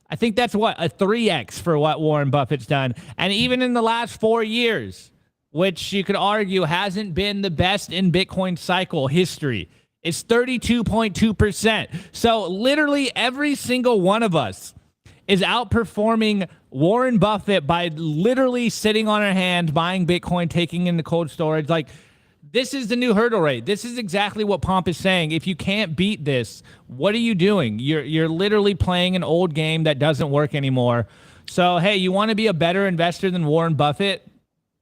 I think that's a 3x for what Warren Buffett's done. And even in the last 4 years, which you could argue hasn't been the best in Bitcoin cycle history, it's 32.2%. So literally every single one of us is outperforming Warren Buffett by literally sitting on our hands, buying Bitcoin, taking in the cold storage. Like, this is the new hurdle rate. This is exactly what Pomp is saying. If you can't beat this, what are you doing? You're literally playing an old game that doesn't work anymore. So, hey, you want to be a better investor than Warren Buffett?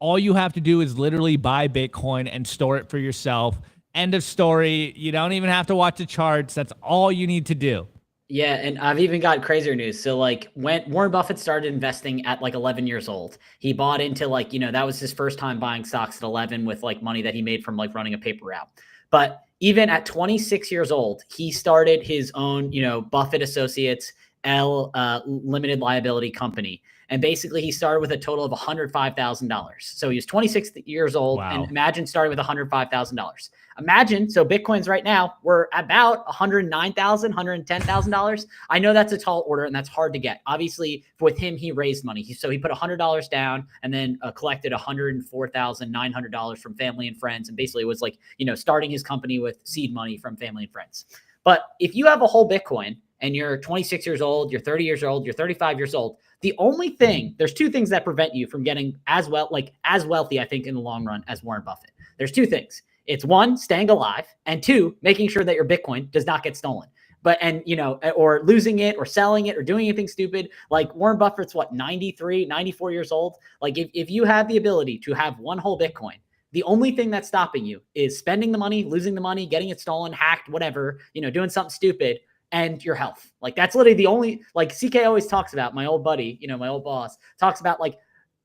All you have to do is literally buy Bitcoin and store it for yourself. End of story. You don't even have to watch the charts. That's all you need to do.
Yeah, and I've even got crazier news. So like when Warren Buffett started investing at like 11 years old, he bought into like, that was his first time buying stocks at 11 with like money that he made from like running a paper route. But even at 26 years old, he started his own, Buffett Associates limited liability company. And basically he started with a total of $105,000. So he was 26 years old.
Wow.
And imagine starting with $105,000. Imagine, so Bitcoins right now, we're about $109,000, $110,000. I know that's a tall order and that's hard to get. Obviously, with him, he raised money. So he put $100 down and then collected $104,900 from family and friends. And basically it was like, starting his company with seed money from family and friends. But if you have a whole Bitcoin and you're 26 years old, you're 30 years old, you're 35 years old, the only thing, there's two things that prevent you from getting as wealthy, I think, in the long run as Warren Buffett. There's two things. It's one, staying alive, and two, making sure that your Bitcoin does not get stolen. Or losing it or selling it or doing anything stupid. Like Warren Buffett's 93, 94 years old. Like if you have the ability to have one whole Bitcoin, the only thing that's stopping you is spending the money, losing the money, getting it stolen, hacked, whatever, doing something stupid, and your health. Like that's literally the only, like CK always talks about, my old buddy, my old boss talks about, like,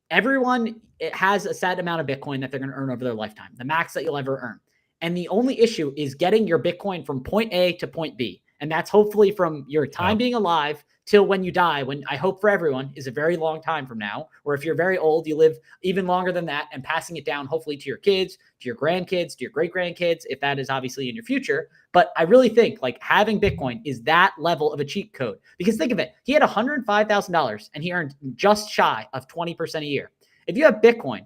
everyone has a set amount of Bitcoin that they're going to earn over their lifetime, the max that you'll ever earn. And the only issue is getting your Bitcoin from point A to point B. And that's hopefully from your time being alive till when you die, when I hope for everyone is a very long time from now, or if you're very old, you live even longer than that, and passing it down hopefully to your kids, to your grandkids, to your great grandkids, if that is obviously in your future. But I really think like having Bitcoin is that level of a cheat code, because think of it. He had $105,000 and he earned just shy of 20% a year. If you have Bitcoin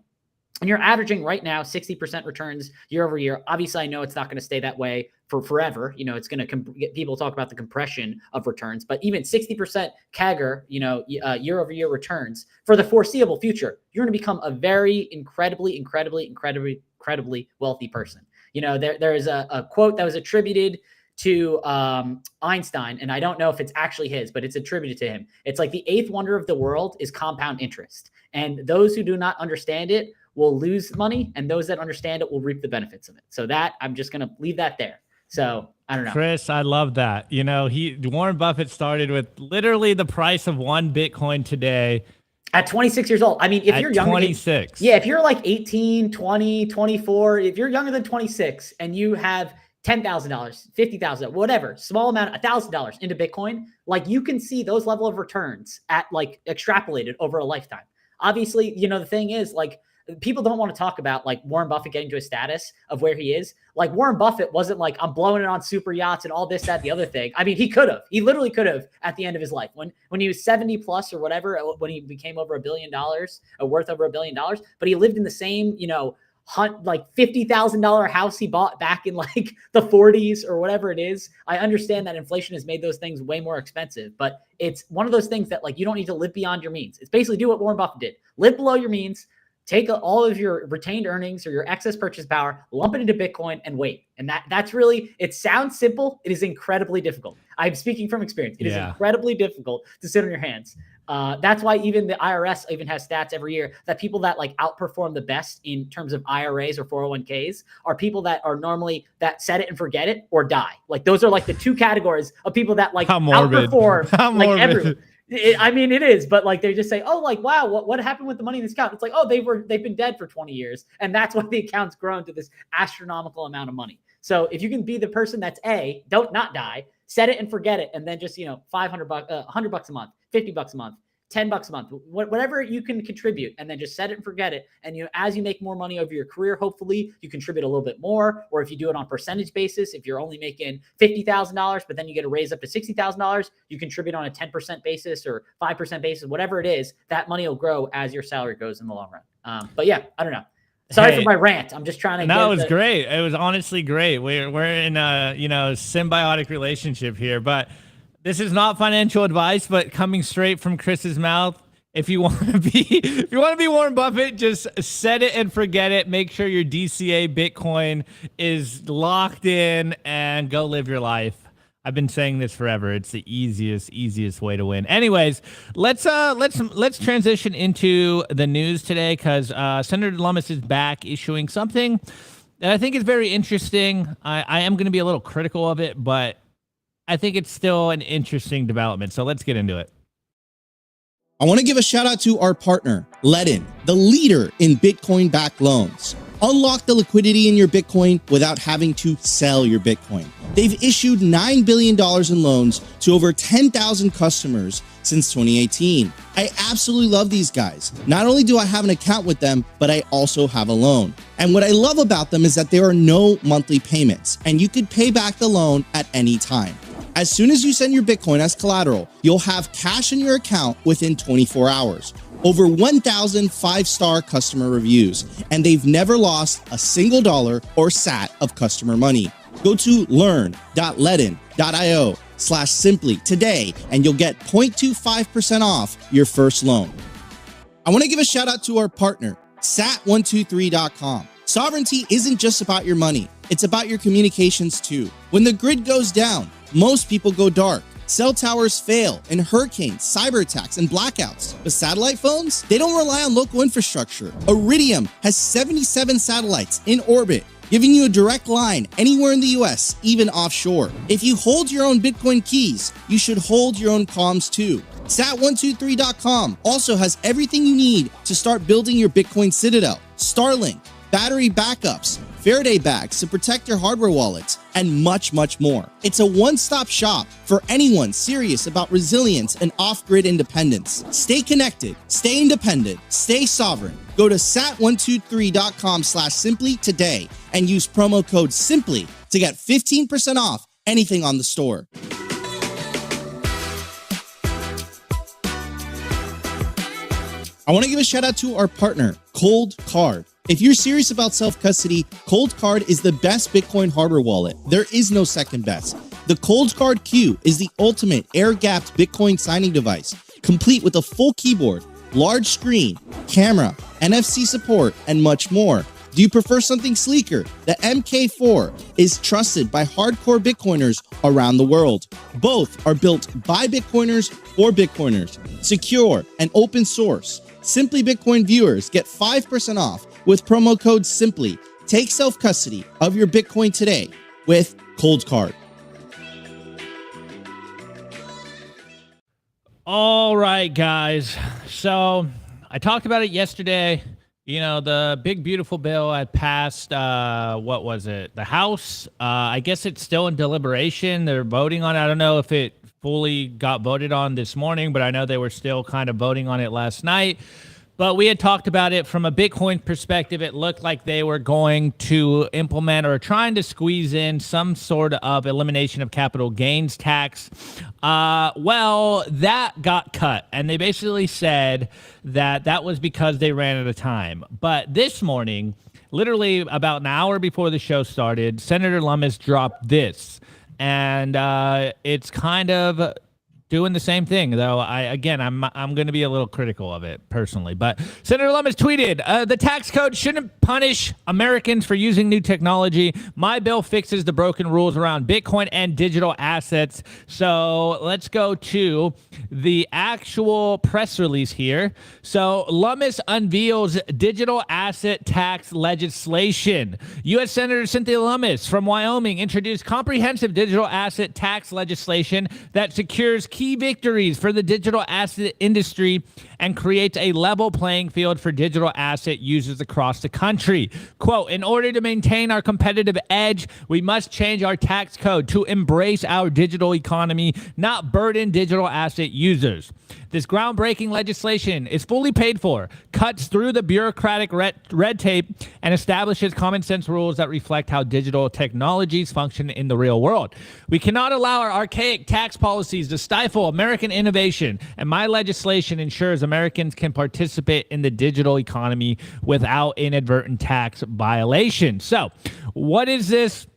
and you're averaging right now 60% returns year over year, obviously I know it's not going to stay that way for forever. It's going to get people talk about the compression of returns, but even 60% CAGR, year over year returns for the foreseeable future, you're going to become a very incredibly wealthy person. There is a quote that was attributed to Einstein, and I don't know if it's actually his, but it's attributed to him. It's like the eighth wonder of the world is compound interest. And those who do not understand it will lose money, and those that understand it will reap the benefits of it. So that, I'm just going to leave that there. So I don't know.
Chris, I love that. Warren Buffett started with literally the price of one Bitcoin today.
At 26 years old. I mean, if you're younger,
26.
If you're like 18, 20, 24, if you're younger than 26 and you have $10,000, $50,000, whatever, small amount, $1,000 into Bitcoin, like you can see those level of returns at like extrapolated over a lifetime. Obviously, the thing is, like, people don't want to talk about like Warren Buffett getting to a status of where he is. Like Warren Buffett wasn't like, I'm blowing it on super yachts and all this, that, the other thing. I mean, he literally could have at the end of his life when he was 70 plus or whatever, when he became over $1 billion, worth over $1 billion, but he lived in the same, like $50,000 house he bought back in like the 40s or whatever it is. I understand that inflation has made those things way more expensive, but it's one of those things that like, you don't need to live beyond your means. It's basically do what Warren Buffett did. Live below your means. Take all of your retained earnings or your excess purchase power, lump it into Bitcoin and wait. And that's really, it sounds simple. It is incredibly difficult. I'm speaking from experience. It is incredibly difficult to sit on your hands. That's why even the IRS even has stats every year that people that like outperform the best in terms of IRAs or 401ks are people that are normally that set it and forget it or die. Like those are like the two categories of people that like outperform like everyone. It is, but like they just say, oh, like, wow, what happened with the money in this account? It's like, oh, they've been dead for 20 years. And that's why the account's grown to this astronomical amount of money. So if you can be the person that's don't not die, set it and forget it. And then just, $500, $100 a month, $50 a month, $10 a month, whatever you can contribute, and then just set it and forget it. And as you make more money over your career, hopefully you contribute a little bit more. Or if you do it on percentage basis, if you're only making $50,000, but then you get a raise up to $60,000, you contribute on a 10% basis or 5% basis, whatever it is, that money will grow as your salary goes in the long run. But yeah, I don't know. Sorry for my rant. I'm just trying to.
No, it was great. It was honestly great. We're in a symbiotic relationship here, but. This is not financial advice, but coming straight from Chris's mouth. If you want to be Warren Buffett, just set it and forget it. Make sure your DCA Bitcoin is locked in and go live your life. I've been saying this forever. It's the easiest way to win. Anyways, let's transition into the news today, because Senator Lummis is back issuing something that I think is very interesting. I am going to be a little critical of it, but I think it's still an interesting development. So let's get into it.
I want to give a shout out to our partner, Ledin, the leader in Bitcoin-backed loans. Unlock the liquidity in your Bitcoin without having to sell your Bitcoin. They've issued $9 billion in loans to over 10,000 customers since 2018. I absolutely love these guys. Not only do I have an account with them, but I also have a loan. And what I love about them is that there are no monthly payments, and you could pay back the loan at any time. As soon as you send your Bitcoin as collateral, you'll have cash in your account within 24 hours. Over 1,000 five-star customer reviews, and they've never lost a single dollar or sat of customer money. Go to learn.ledin.io/simply today, and you'll get 0.25% off your first loan. I want to give a shout out to our partner, sat123.com. Sovereignty isn't just about your money. It's about your communications too. When the grid goes down, most people go dark. Cell towers fail in hurricanes, cyber attacks, and blackouts. But satellite phones, they don't rely on local infrastructure. Iridium has 77 satellites in orbit, giving you a direct line anywhere in the US, even offshore. If you hold your own Bitcoin keys, you should hold your own comms too. Sat123.com also has everything you need to start building your Bitcoin citadel. Starlink, battery backups, Faraday bags to protect your hardware wallets, and much more. It's a one-stop shop for anyone serious about resilience and off-grid independence. Stay connected, stay independent, stay sovereign. Go to sat123.com/simply today and use promo code SIMPLY to get 15% off anything on the store. I want to give a shout out to our partner, Cold Card. If you're serious about self-custody, Cold Card is the best Bitcoin hardware wallet. There is no second best. The Cold Card Q is the ultimate air-gapped Bitcoin signing device, complete with a full keyboard, large screen, camera, NFC support, and much more. Do you prefer something sleeker? The MK4 is trusted by hardcore Bitcoiners around the world. Both are built by Bitcoiners for Bitcoiners, secure and open source. Simply Bitcoin viewers get 5% off with promo code SIMPLY. Take self-custody of your Bitcoin today with Cold Card.
All right, guys. So I talked about it yesterday. You know, the big, beautiful bill had passed, what was it? The House. I guess it's still in deliberation. They're voting on it. I don't know if it fully got voted on this morning, but I know they were still kind of voting on it last night. But we had talked about it from a Bitcoin perspective. It looked like they were going to implement or trying to squeeze in some sort of elimination of capital gains tax. Well, that got cut, and they basically said that that was because they ran out of time. But this morning, literally about an hour before the show started, Senator Lummis dropped this, and it's kind of doing the same thing, though. I'm going to be a little critical of it personally. But Senator Lummis tweeted, the tax code shouldn't punish Americans for using new technology. My bill fixes the broken rules around Bitcoin and digital assets. So let's go to the actual press release here. So Lummis unveils digital asset tax legislation. U.S. Senator Cynthia Lummis from Wyoming introduced comprehensive digital asset tax legislation that secures key victories for the digital asset industry and creates a level playing field for digital asset users across the country. Quote, in order to maintain our competitive edge, we must change our tax code to embrace our digital economy, not burden digital asset users. This groundbreaking legislation is fully paid for, cuts through the bureaucratic red tape, and establishes common sense rules that reflect how digital technologies function in the real world. We cannot allow our archaic tax policies to stifle American innovation, and my legislation ensures Americans can participate in the digital economy without inadvertent tax violations. So, what is this?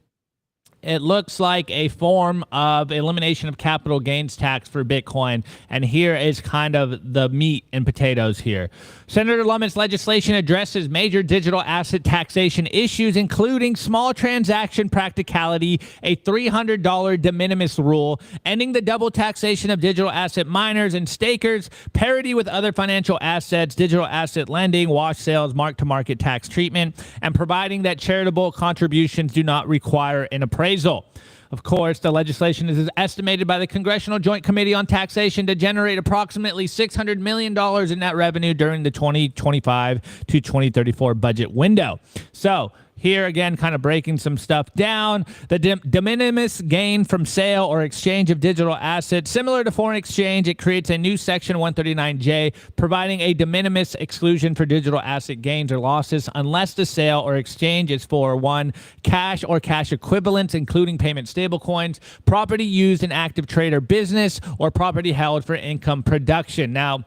it looks like a form of elimination of capital gains tax for Bitcoin. And here is kind of the meat and potatoes here. Senator Lummis' legislation addresses major digital asset taxation issues, including small transaction practicality, a $300 de minimis rule, ending the double taxation of digital asset miners and stakers, parity with other financial assets, digital asset lending, wash sales, mark-to-market tax treatment, and providing that charitable contributions do not require an appraisal. Of course, the legislation is estimated by the Congressional Joint Committee on Taxation to generate approximately $600 million in net revenue during the 2025 to 2034 budget window. So, here again, kind of breaking some stuff down. The de minimis gain from sale or exchange of digital assets. Similar to foreign exchange, it creates a new Section 139J, providing a de minimis exclusion for digital asset gains or losses unless the sale or exchange is for 1, cash or cash equivalents, including payment stablecoins, property used in active trade or business, or property held for income production. Now,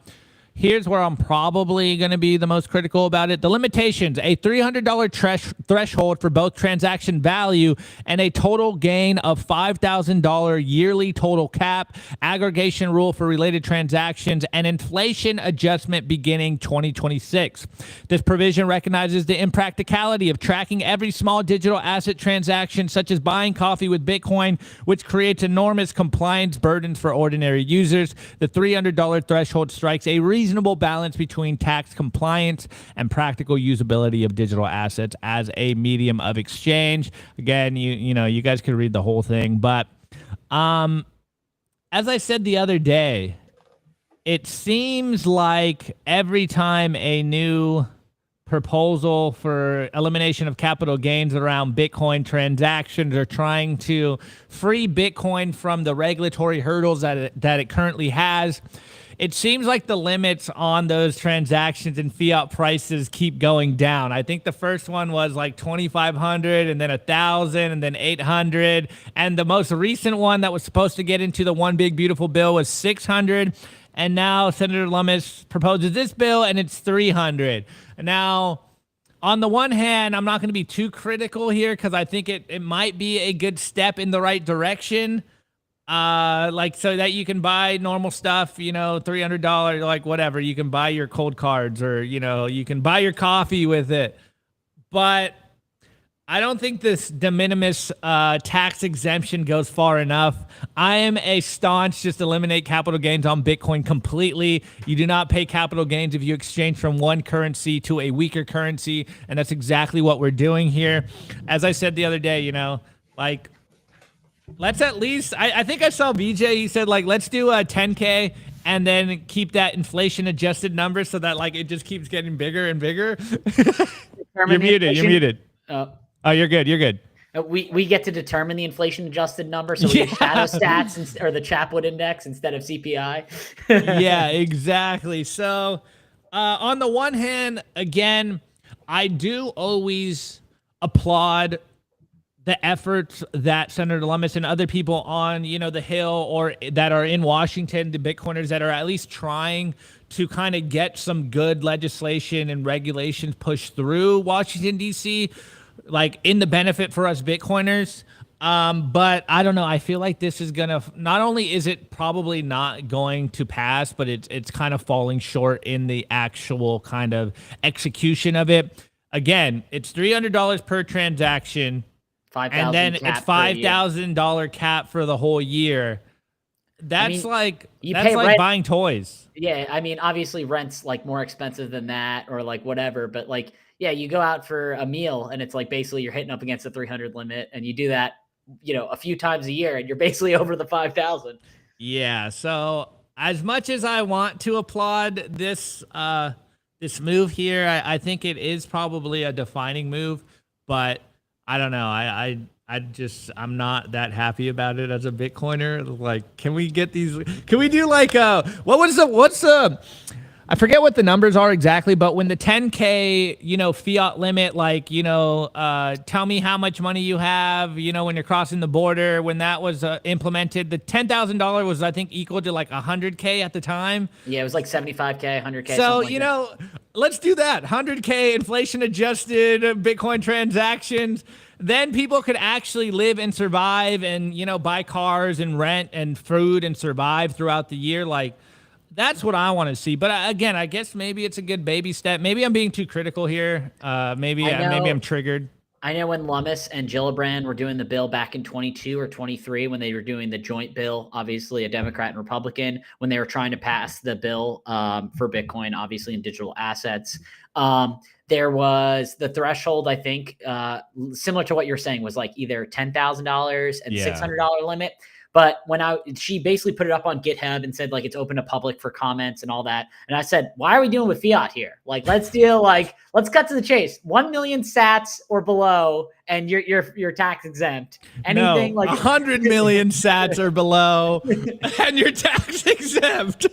here's where I'm probably going to be the most critical about it. The limitations, a $300 threshold for both transaction value and a total gain of $5,000 yearly total cap, aggregation rule for related transactions, and inflation adjustment beginning 2026. This provision recognizes the impracticality of tracking every small digital asset transaction, such as buying coffee with Bitcoin, which creates enormous compliance burdens for ordinary users. The $300 threshold strikes a reasonable balance between tax compliance and practical usability of digital assets as a medium of exchange. Again, you guys could read the whole thing, but as I said the other day, it seems like every time a new proposal for elimination of capital gains around Bitcoin transactions or trying to free Bitcoin from the regulatory hurdles that it currently has, it seems like the limits on those transactions and fiat prices keep going down. I think the first one was like 2,500 and then 1,000 and then 800. And the most recent one that was supposed to get into the one big beautiful bill was 600. And now Senator Lummis proposes this bill and it's 300. Now, on the one hand, I'm not going to be too critical here because I think it might be a good step in the right direction. Like so that you can buy normal stuff, $300, like whatever. You can buy your cold cards or, you can buy your coffee with it. But I don't think this de minimis tax exemption goes far enough. I am a staunch just eliminate capital gains on Bitcoin completely. You do not pay capital gains if you exchange from one currency to a weaker currency. And that's exactly what we're doing here. As I said the other day, let's at least, I think I saw BJ, he said, let's do a 10K and then keep that inflation adjusted number so that, it just keeps getting bigger and bigger. You're muted. Oh, you're good.
We get to determine the inflation adjusted number. So we get shadow stats or the Chapwood index instead of CPI.
Yeah, exactly. So on the one hand, again, I do always applaud the efforts that Senator Lummis and other people on, the Hill or that are in Washington, the Bitcoiners that are at least trying to kind of get some good legislation and regulations pushed through Washington, D.C., in the benefit for us Bitcoiners. But I don't know. I feel like this is going to, not only is it probably not going to pass, but it's kind of falling short in the actual kind of execution of it. Again, it's $300 per transaction. And then it's $5,000 cap for the whole year. That's like buying toys.
Yeah, obviously rent's more expensive than that or whatever, but you go out for a meal and it's basically you're hitting up against the 300 limit and you do that, a few times a year and you're basically over the 5,000.
Yeah, so as much as I want to applaud this this move here, I think it is probably a defining move, but I don't know. I'm not that happy about it as a Bitcoiner. Can we get these? Can we do I forget what the numbers are exactly, but when the 10K, fiat limit, tell me how much money you have, when you're crossing the border, when that was implemented, the $10,000 was, I think, equal to 100K at the time.
Yeah, it was 75K, 100K.
So, let's do that. 100K inflation adjusted Bitcoin transactions. then people could actually live and survive and, you know, buy cars and rent and food and survive throughout the year. Like, that's what I want to see. But again, I guess maybe it's a good baby step. Maybe I'm being too critical here. Maybe I'm triggered.
I know when Lummis and Gillibrand were doing the bill back in 22 or 23, when they were doing the joint bill, obviously a Democrat and Republican, when they were trying to pass the bill for Bitcoin, obviously in digital assets, there was the threshold, I think, similar to what you're saying, was like either $10,000 and $600 limit. But when she basically put it up on GitHub and said, like, it's open to public for comments and all that. And I said, why are we dealing with fiat here? Like, let's cut to the chase. 1 million sats or below, and you're tax exempt. Anything like
100 million sats or below, and you're tax exempt.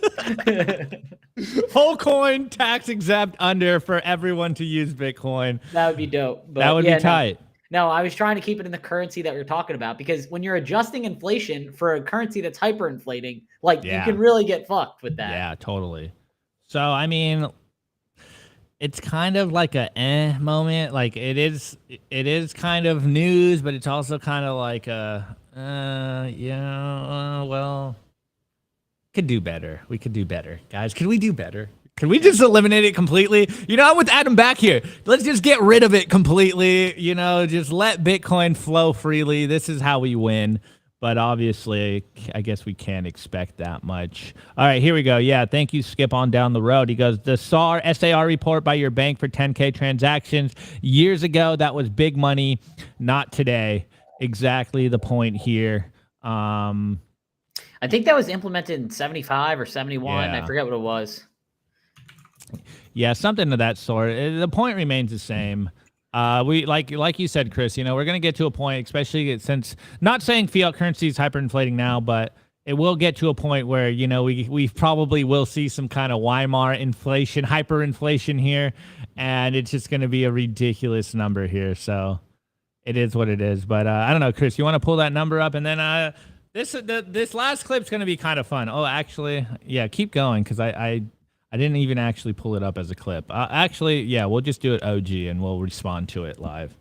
Whole coin tax exempt under for everyone to use Bitcoin.
That would be dope. But
that would be tight.
No, I was trying to keep it in the currency that we're talking about, because when you're adjusting inflation for a currency that's hyperinflating, like you can really get fucked with that.
Yeah, totally. So, I mean, it's kind of like a moment. Like it is kind of news, but it's also kind of like well, could do better. We could do better, guys. Could we do better? Can we just eliminate it completely? You know, I'm with Adam back here. Let's just get rid of it completely. You know, just let Bitcoin flow freely. This is how we win. But obviously, I guess we can't expect that much. All right, here we go. Yeah, thank you, Skip on down the road. He goes, the SAR report by your bank for 10K transactions. Years ago, that was big money. Not today. Exactly the point here.
I think that was implemented in 75 or 71.
Yeah.
I forget what it was.
Yeah, something of that sort. The point remains the same. We like you said, Chris. You know, we're gonna get to a point, especially since not saying fiat currency is hyperinflating now, but it will get to a point where, you know, we probably will see some kind of Weimar inflation, hyperinflation here, and it's just gonna be a ridiculous number here. So it is what it is. But I don't know, Chris. You want to pull that number up, and then this last clip's gonna be kind of fun. Oh, actually, yeah, keep going because I didn't even actually pull it up as a clip. Actually, yeah, we'll just do it OG and we'll respond to it live.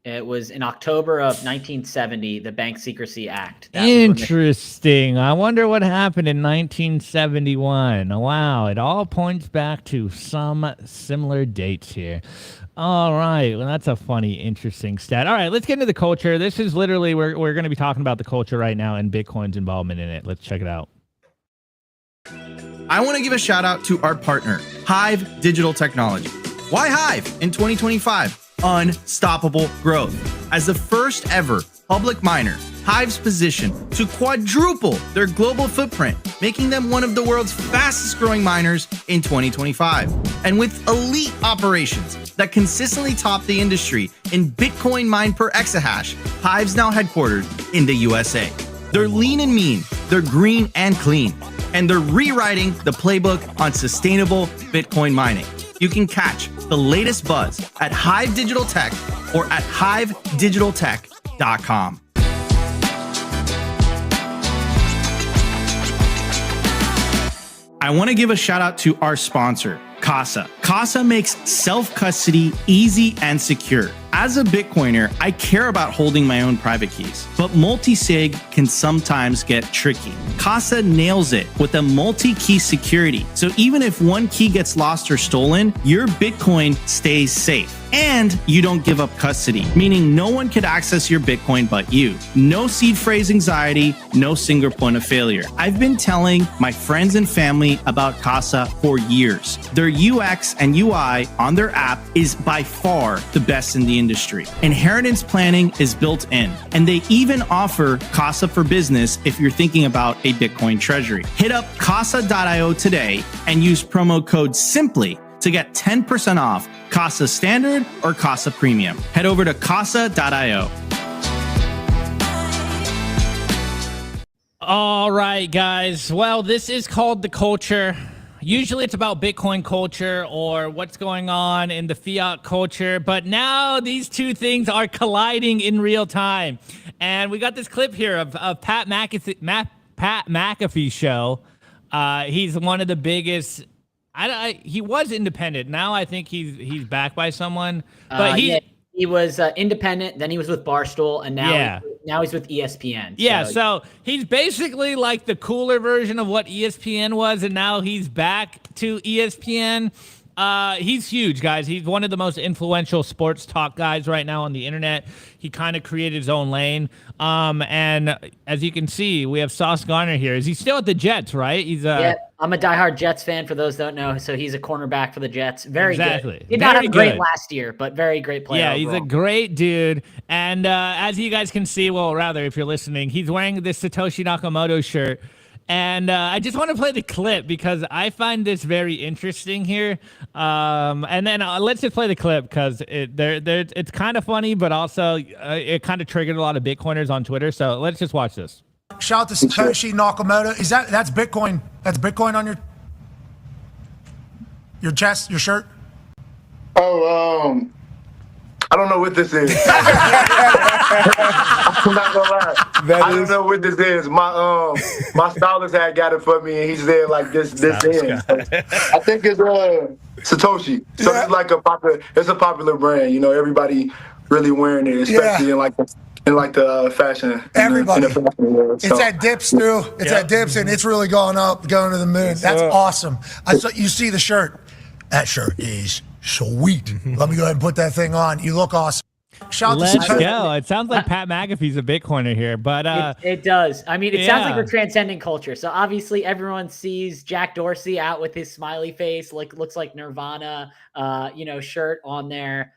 It was in October of 1970, the Bank Secrecy Act.
Interesting. I wonder what happened in 1971. Wow, it all points back to some similar dates here. All right, well, that's a funny, interesting stat. All right, let's get into the culture. This is literally, we're going to be talking about the culture right now and Bitcoin's involvement in it. Let's check it out.
I want to give a shout out to our partner, HIVE Digital Technology. Why HIVE in 2025? Unstoppable growth. As the first ever public miner, HIVE's position to quadruple their global footprint, making them one of the world's fastest growing miners in 2025. And with elite operations that consistently top the industry in Bitcoin mined per exahash, HIVE's now headquartered in the USA. They're lean and mean, they're green and clean, and they're rewriting the playbook on sustainable Bitcoin mining. You can catch the latest buzz at HIVE Digital Tech or at hivedigitaltech.com. I want to give a shout out to our sponsor, Casa. Casa makes self-custody easy and secure. As a Bitcoiner, I care about holding my own private keys, but multi-sig can sometimes get tricky. Casa nails it with a multi-key security. So even if one key gets lost or stolen, your Bitcoin stays safe. And you don't give up custody, meaning no one could access your Bitcoin but you. No seed phrase anxiety, no single point of failure. I've been telling my friends and family about Casa for years. Their UX and UI on their app is by far the best in the industry. Inheritance planning is built in, and they even offer Casa for Business if you're thinking about a Bitcoin treasury. Hit up casa.io today and use promo code SIMPLY to get 10% off Casa Standard or Casa Premium. Head over to casa.io.
All right, guys. Well, this is called the culture. Usually it's about Bitcoin culture or what's going on in the fiat culture, but now these two things are colliding in real time. And we got this clip here of Pat McAfee show. He's one of the biggest. He was independent. Now I think he's backed by someone. But
He was independent, then he was with Barstool, and now
Yeah.
now he's with ESPN.
Yeah, so he's basically like the cooler version of what ESPN was, and now he's back to ESPN. He's huge, guys. He's one of the most influential sports talk guys right now on the internet. He kind of created his own lane. And as you can see, we have Sauce Gardner here. Is he still at the Jets, right? He's
yeah, I'm a diehard Jets fan for those that don't know. So he's a cornerback for the Jets. Very good. Did not have great last year, but very great player.
Yeah,
overall.
He's a great dude. And as you guys can see, well, rather, if you're listening, he's wearing this Satoshi Nakamoto shirt. And I just want to play the clip because I find this very interesting here. And then let's just play the clip because it's kind of funny, but also it kind of triggered a lot of Bitcoiners on Twitter. So let's just watch this.
Shout out to Satoshi Nakamoto. That's Bitcoin? That's Bitcoin on your chest, your shirt?
Oh, I don't know what this is. I'm not gonna lie. I don't know what this is. My stylist had got it for me, and he said like this in. I think it's Satoshi. So it's like a popular brand. You know, everybody really wearing it, especially in like the fashion.
Everybody.
In the fashion world, so.
It's at dips too. It's at dips, and it's really going up, going to the moon. That's awesome. You see the shirt. That shirt is sweet. Let me go ahead and put that thing on. You look awesome.
Let's go. It sounds like Pat McAfee's a Bitcoiner here, but
it does. I mean, it sounds like we're transcending culture. So obviously, everyone sees Jack Dorsey out with his smiley face, looks like Nirvana, shirt on there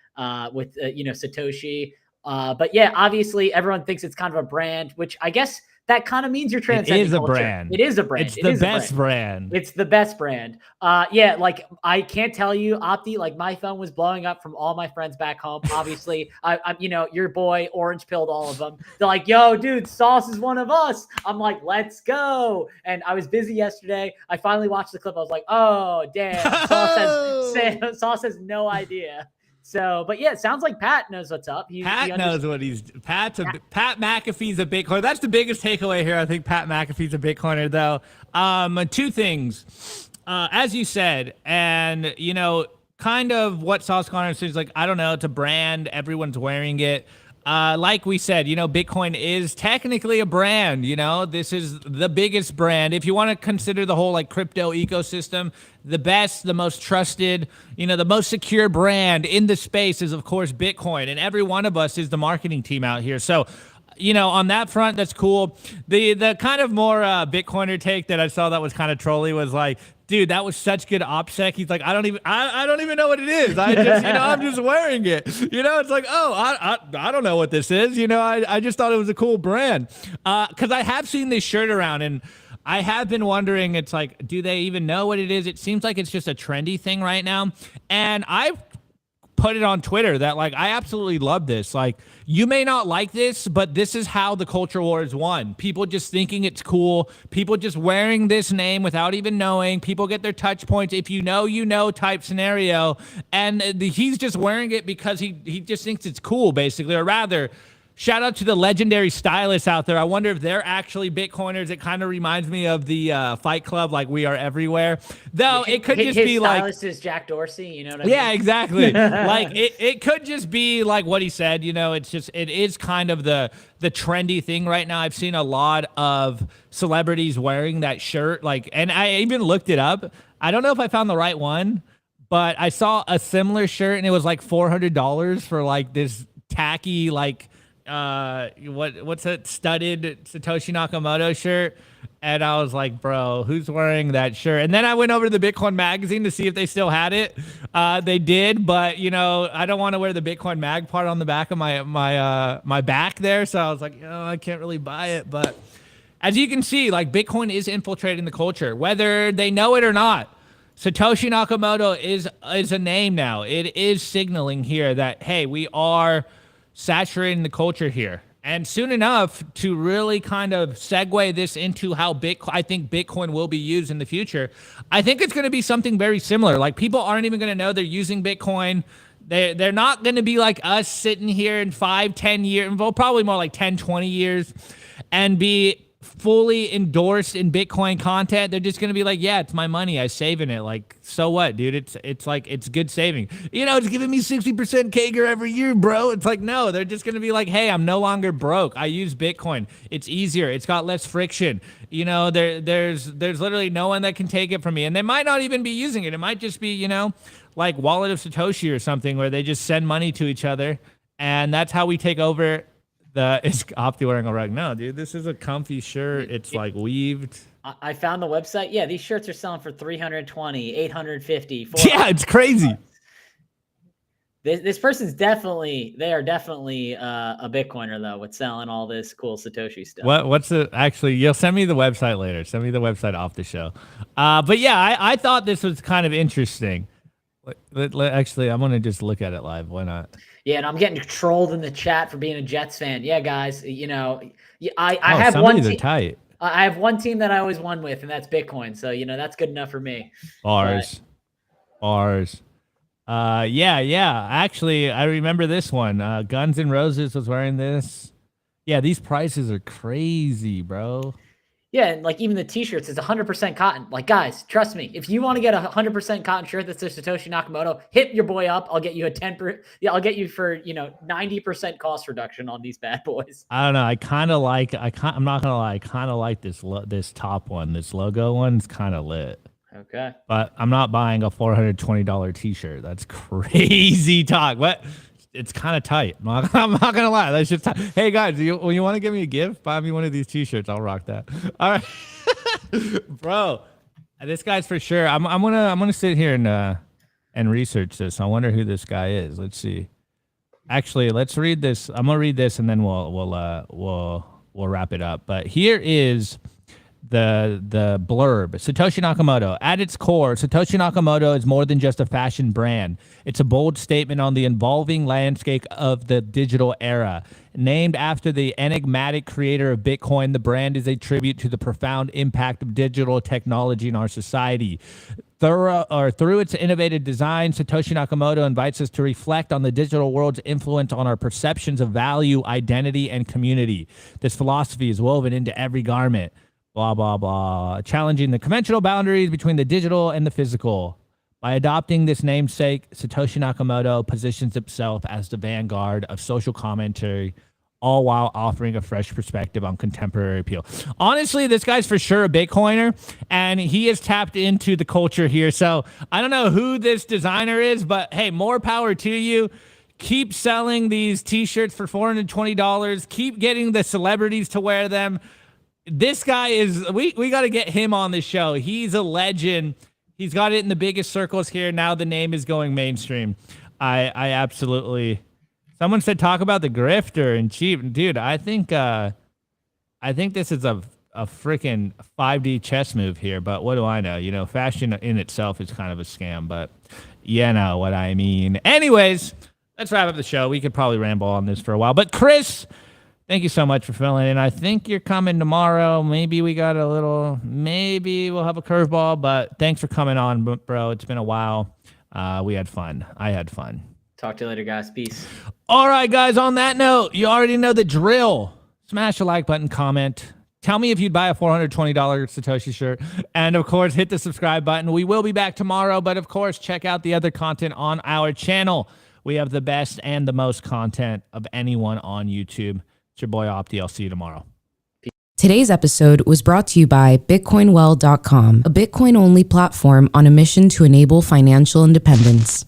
with Satoshi. But yeah, obviously, everyone thinks it's kind of a brand, which I guess that kind of means you're transcending culture.
It is a brand. It's the best brand.
It's the best brand. Yeah, like I can't tell you, Opti, like my phone was blowing up from all my friends back home. Obviously, I'm your boy orange pilled all of them. They're like, yo, dude, Sauce is one of us. I'm like, let's go. And I was busy yesterday. I finally watched the clip. I was like, oh, damn. Sauce has no idea. So, but yeah, it sounds like Pat knows what's up.
Pat knows what Pat McAfee's a Bitcoiner. That's the biggest takeaway here. I think Pat McAfee's a Bitcoiner, though. Two things, as you said, and kind of what Sauce Gardner says. Like, I don't know, it's a brand. Everyone's wearing it. Like we said, Bitcoin is technically a brand. This is the biggest brand. If you want to consider the whole crypto ecosystem, the best, the most trusted, the most secure brand in the space is, of course, Bitcoin. And every one of us is the marketing team out here. So, on that front, that's cool. The kind of more Bitcoiner take that I saw that was kind of trolly was like, dude, that was such good OPSEC. He's like, I don't even know what it is. I just, I'm just wearing it. It's like, oh, I don't know what this is. I just thought it was a cool brand. Because I have seen this shirt around, and I have been wondering, it's like, do they even know what it is? It seems like it's just a trendy thing right now. And I've put it on Twitter that I absolutely love this. You may not like this, but this is how the culture war is won. People just thinking it's cool. People just wearing this name without even knowing. People get their touch points. If you know type scenario. And he's just wearing it because he just thinks it's cool, basically. Or rather, shout out to the legendary stylists out there. I wonder if they're actually Bitcoiners. It kind of reminds me of the Fight Club, We Are Everywhere. Though it could just be
stylist is Jack Dorsey, you know what I mean?
Yeah, exactly. It could just be what he said. It is kind of the trendy thing right now. I've seen a lot of celebrities wearing that shirt. And I even looked it up. I don't know if I found the right one, but I saw a similar shirt and it was $400 for this tacky what's that studded Satoshi Nakamoto shirt, and I was like, bro, who's wearing that shirt? And then I went over to the Bitcoin magazine to see if they still had it. They did, but I don't want to wear the Bitcoin mag part on the back of my back there, so I was like, I can't really buy it. But as you can see, Bitcoin is infiltrating the culture, whether they know it or not. Satoshi Nakamoto is a name now. It is signaling here that, hey, we are saturating the culture here. And soon enough, to really kind of segue this into how I think Bitcoin will be used in the future, I think it's going to be something very similar. People aren't even going to know they're using Bitcoin. They're not going to be like us sitting here in 5-10 years, well, probably more like 10-20 years, and be fully endorsed in Bitcoin content, they're just gonna be like, yeah, it's my money, I save in it. Like, so what, dude? It's like, it's good saving. You know, it's giving me 60% CAGR every year, bro. It's like, no, they're just gonna be like, hey, I'm no longer broke. I use Bitcoin. It's easier. It's got less friction. You know, there's literally no one that can take it from me, and they might not even be using it. It might just be, you know, like Wallet of Satoshi or something, where they just send money to each other, and that's how we take over. Is Opti wearing a rug? No, dude, this is a comfy shirt. It's like weaved.
I found the website. Yeah, these shirts are selling for $320, $850.
Yeah, it's crazy.
This person's definitely, they are definitely a Bitcoiner though, with selling all this cool Satoshi stuff.
What's the, actually, you'll send me the website later. Send me the website off the show. But yeah, I thought this was kind of interesting. Actually, I'm going to just look at it live. Why not?
Yeah, and I'm getting trolled in the chat for being a Jets fan. Yeah, guys, you know, I have
one
team.
Tight.
I have one team that I always won with, and that's Bitcoin. So, you know, that's good enough for me.
Bars. Yeah. Actually, I remember this one. Guns N' Roses was wearing this. Yeah, these prices are crazy, bro.
Yeah, and like even the t-shirts, it's 100% cotton. Like, guys, trust me, if you want to get a 100% cotton shirt that's a Satoshi Nakamoto, hit your boy up. I'll get you a 10%. Yeah, I'll get you for, you know, 90% cost reduction on these bad boys.
I don't know. I'm not gonna lie. I kind of like this top one. This logo one's kind of lit.
Okay.
But I'm not buying a $420 t-shirt. That's crazy talk. But it's kind of tight. I'm not gonna lie. That's just tight. Hey guys, you want to give me a gift? Buy me one of these t-shirts. I'll rock that. All right, bro. This guy's for sure. I'm gonna sit here and research this. I wonder who this guy is. Let's see. Actually, let's read this. I'm gonna read this and then we'll wrap it up. But here is the blurb. Satoshi Nakamoto. At its core, Satoshi Nakamoto is more than just a fashion brand. It's a bold statement on the evolving landscape of the digital era. Named after the enigmatic creator of Bitcoin, the brand is a tribute to the profound impact of digital technology in our society. Through its innovative design, Satoshi Nakamoto invites us to reflect on the digital world's influence on our perceptions of value, identity, and community. This philosophy is woven into every garment. Blah, blah, blah. Challenging the conventional boundaries between the digital and the physical. By adopting this namesake, Satoshi Nakamoto positions himself as the vanguard of social commentary, all while offering a fresh perspective on contemporary appeal. Honestly, this guy's for sure a Bitcoiner, and he has tapped into the culture here. So I don't know who this designer is, but hey, more power to you. Keep selling these t-shirts for $420. Keep getting the celebrities to wear them. This guy is, we got to get him on the show. He's a legend. He's got it in the biggest circles here. Now the name is going mainstream. I absolutely, someone said, talk about the grifter and cheap. Dude, I think this is a freaking 5D chess move here, but what do I know? You know, fashion in itself is kind of a scam, but you know what I mean. Anyways, let's wrap up the show. We could probably ramble on this for a while, but Chris, thank you so much for filling in. I think you're coming tomorrow. Maybe we'll have a curveball, but thanks for coming on, bro. It's been a while. We had fun. I had fun.
Talk to you later, guys. Peace.
All right, guys. On that note, you already know the drill. Smash the like button, comment. Tell me if you'd buy a $420 Satoshi shirt. And, of course, hit the subscribe button. We will be back tomorrow, but, of course, check out the other content on our channel. We have the best and the most content of anyone on YouTube. It's your boy Opti. I'll see you tomorrow.
Today's episode was brought to you by BitcoinWell.com, a Bitcoin-only platform on a mission to enable financial independence.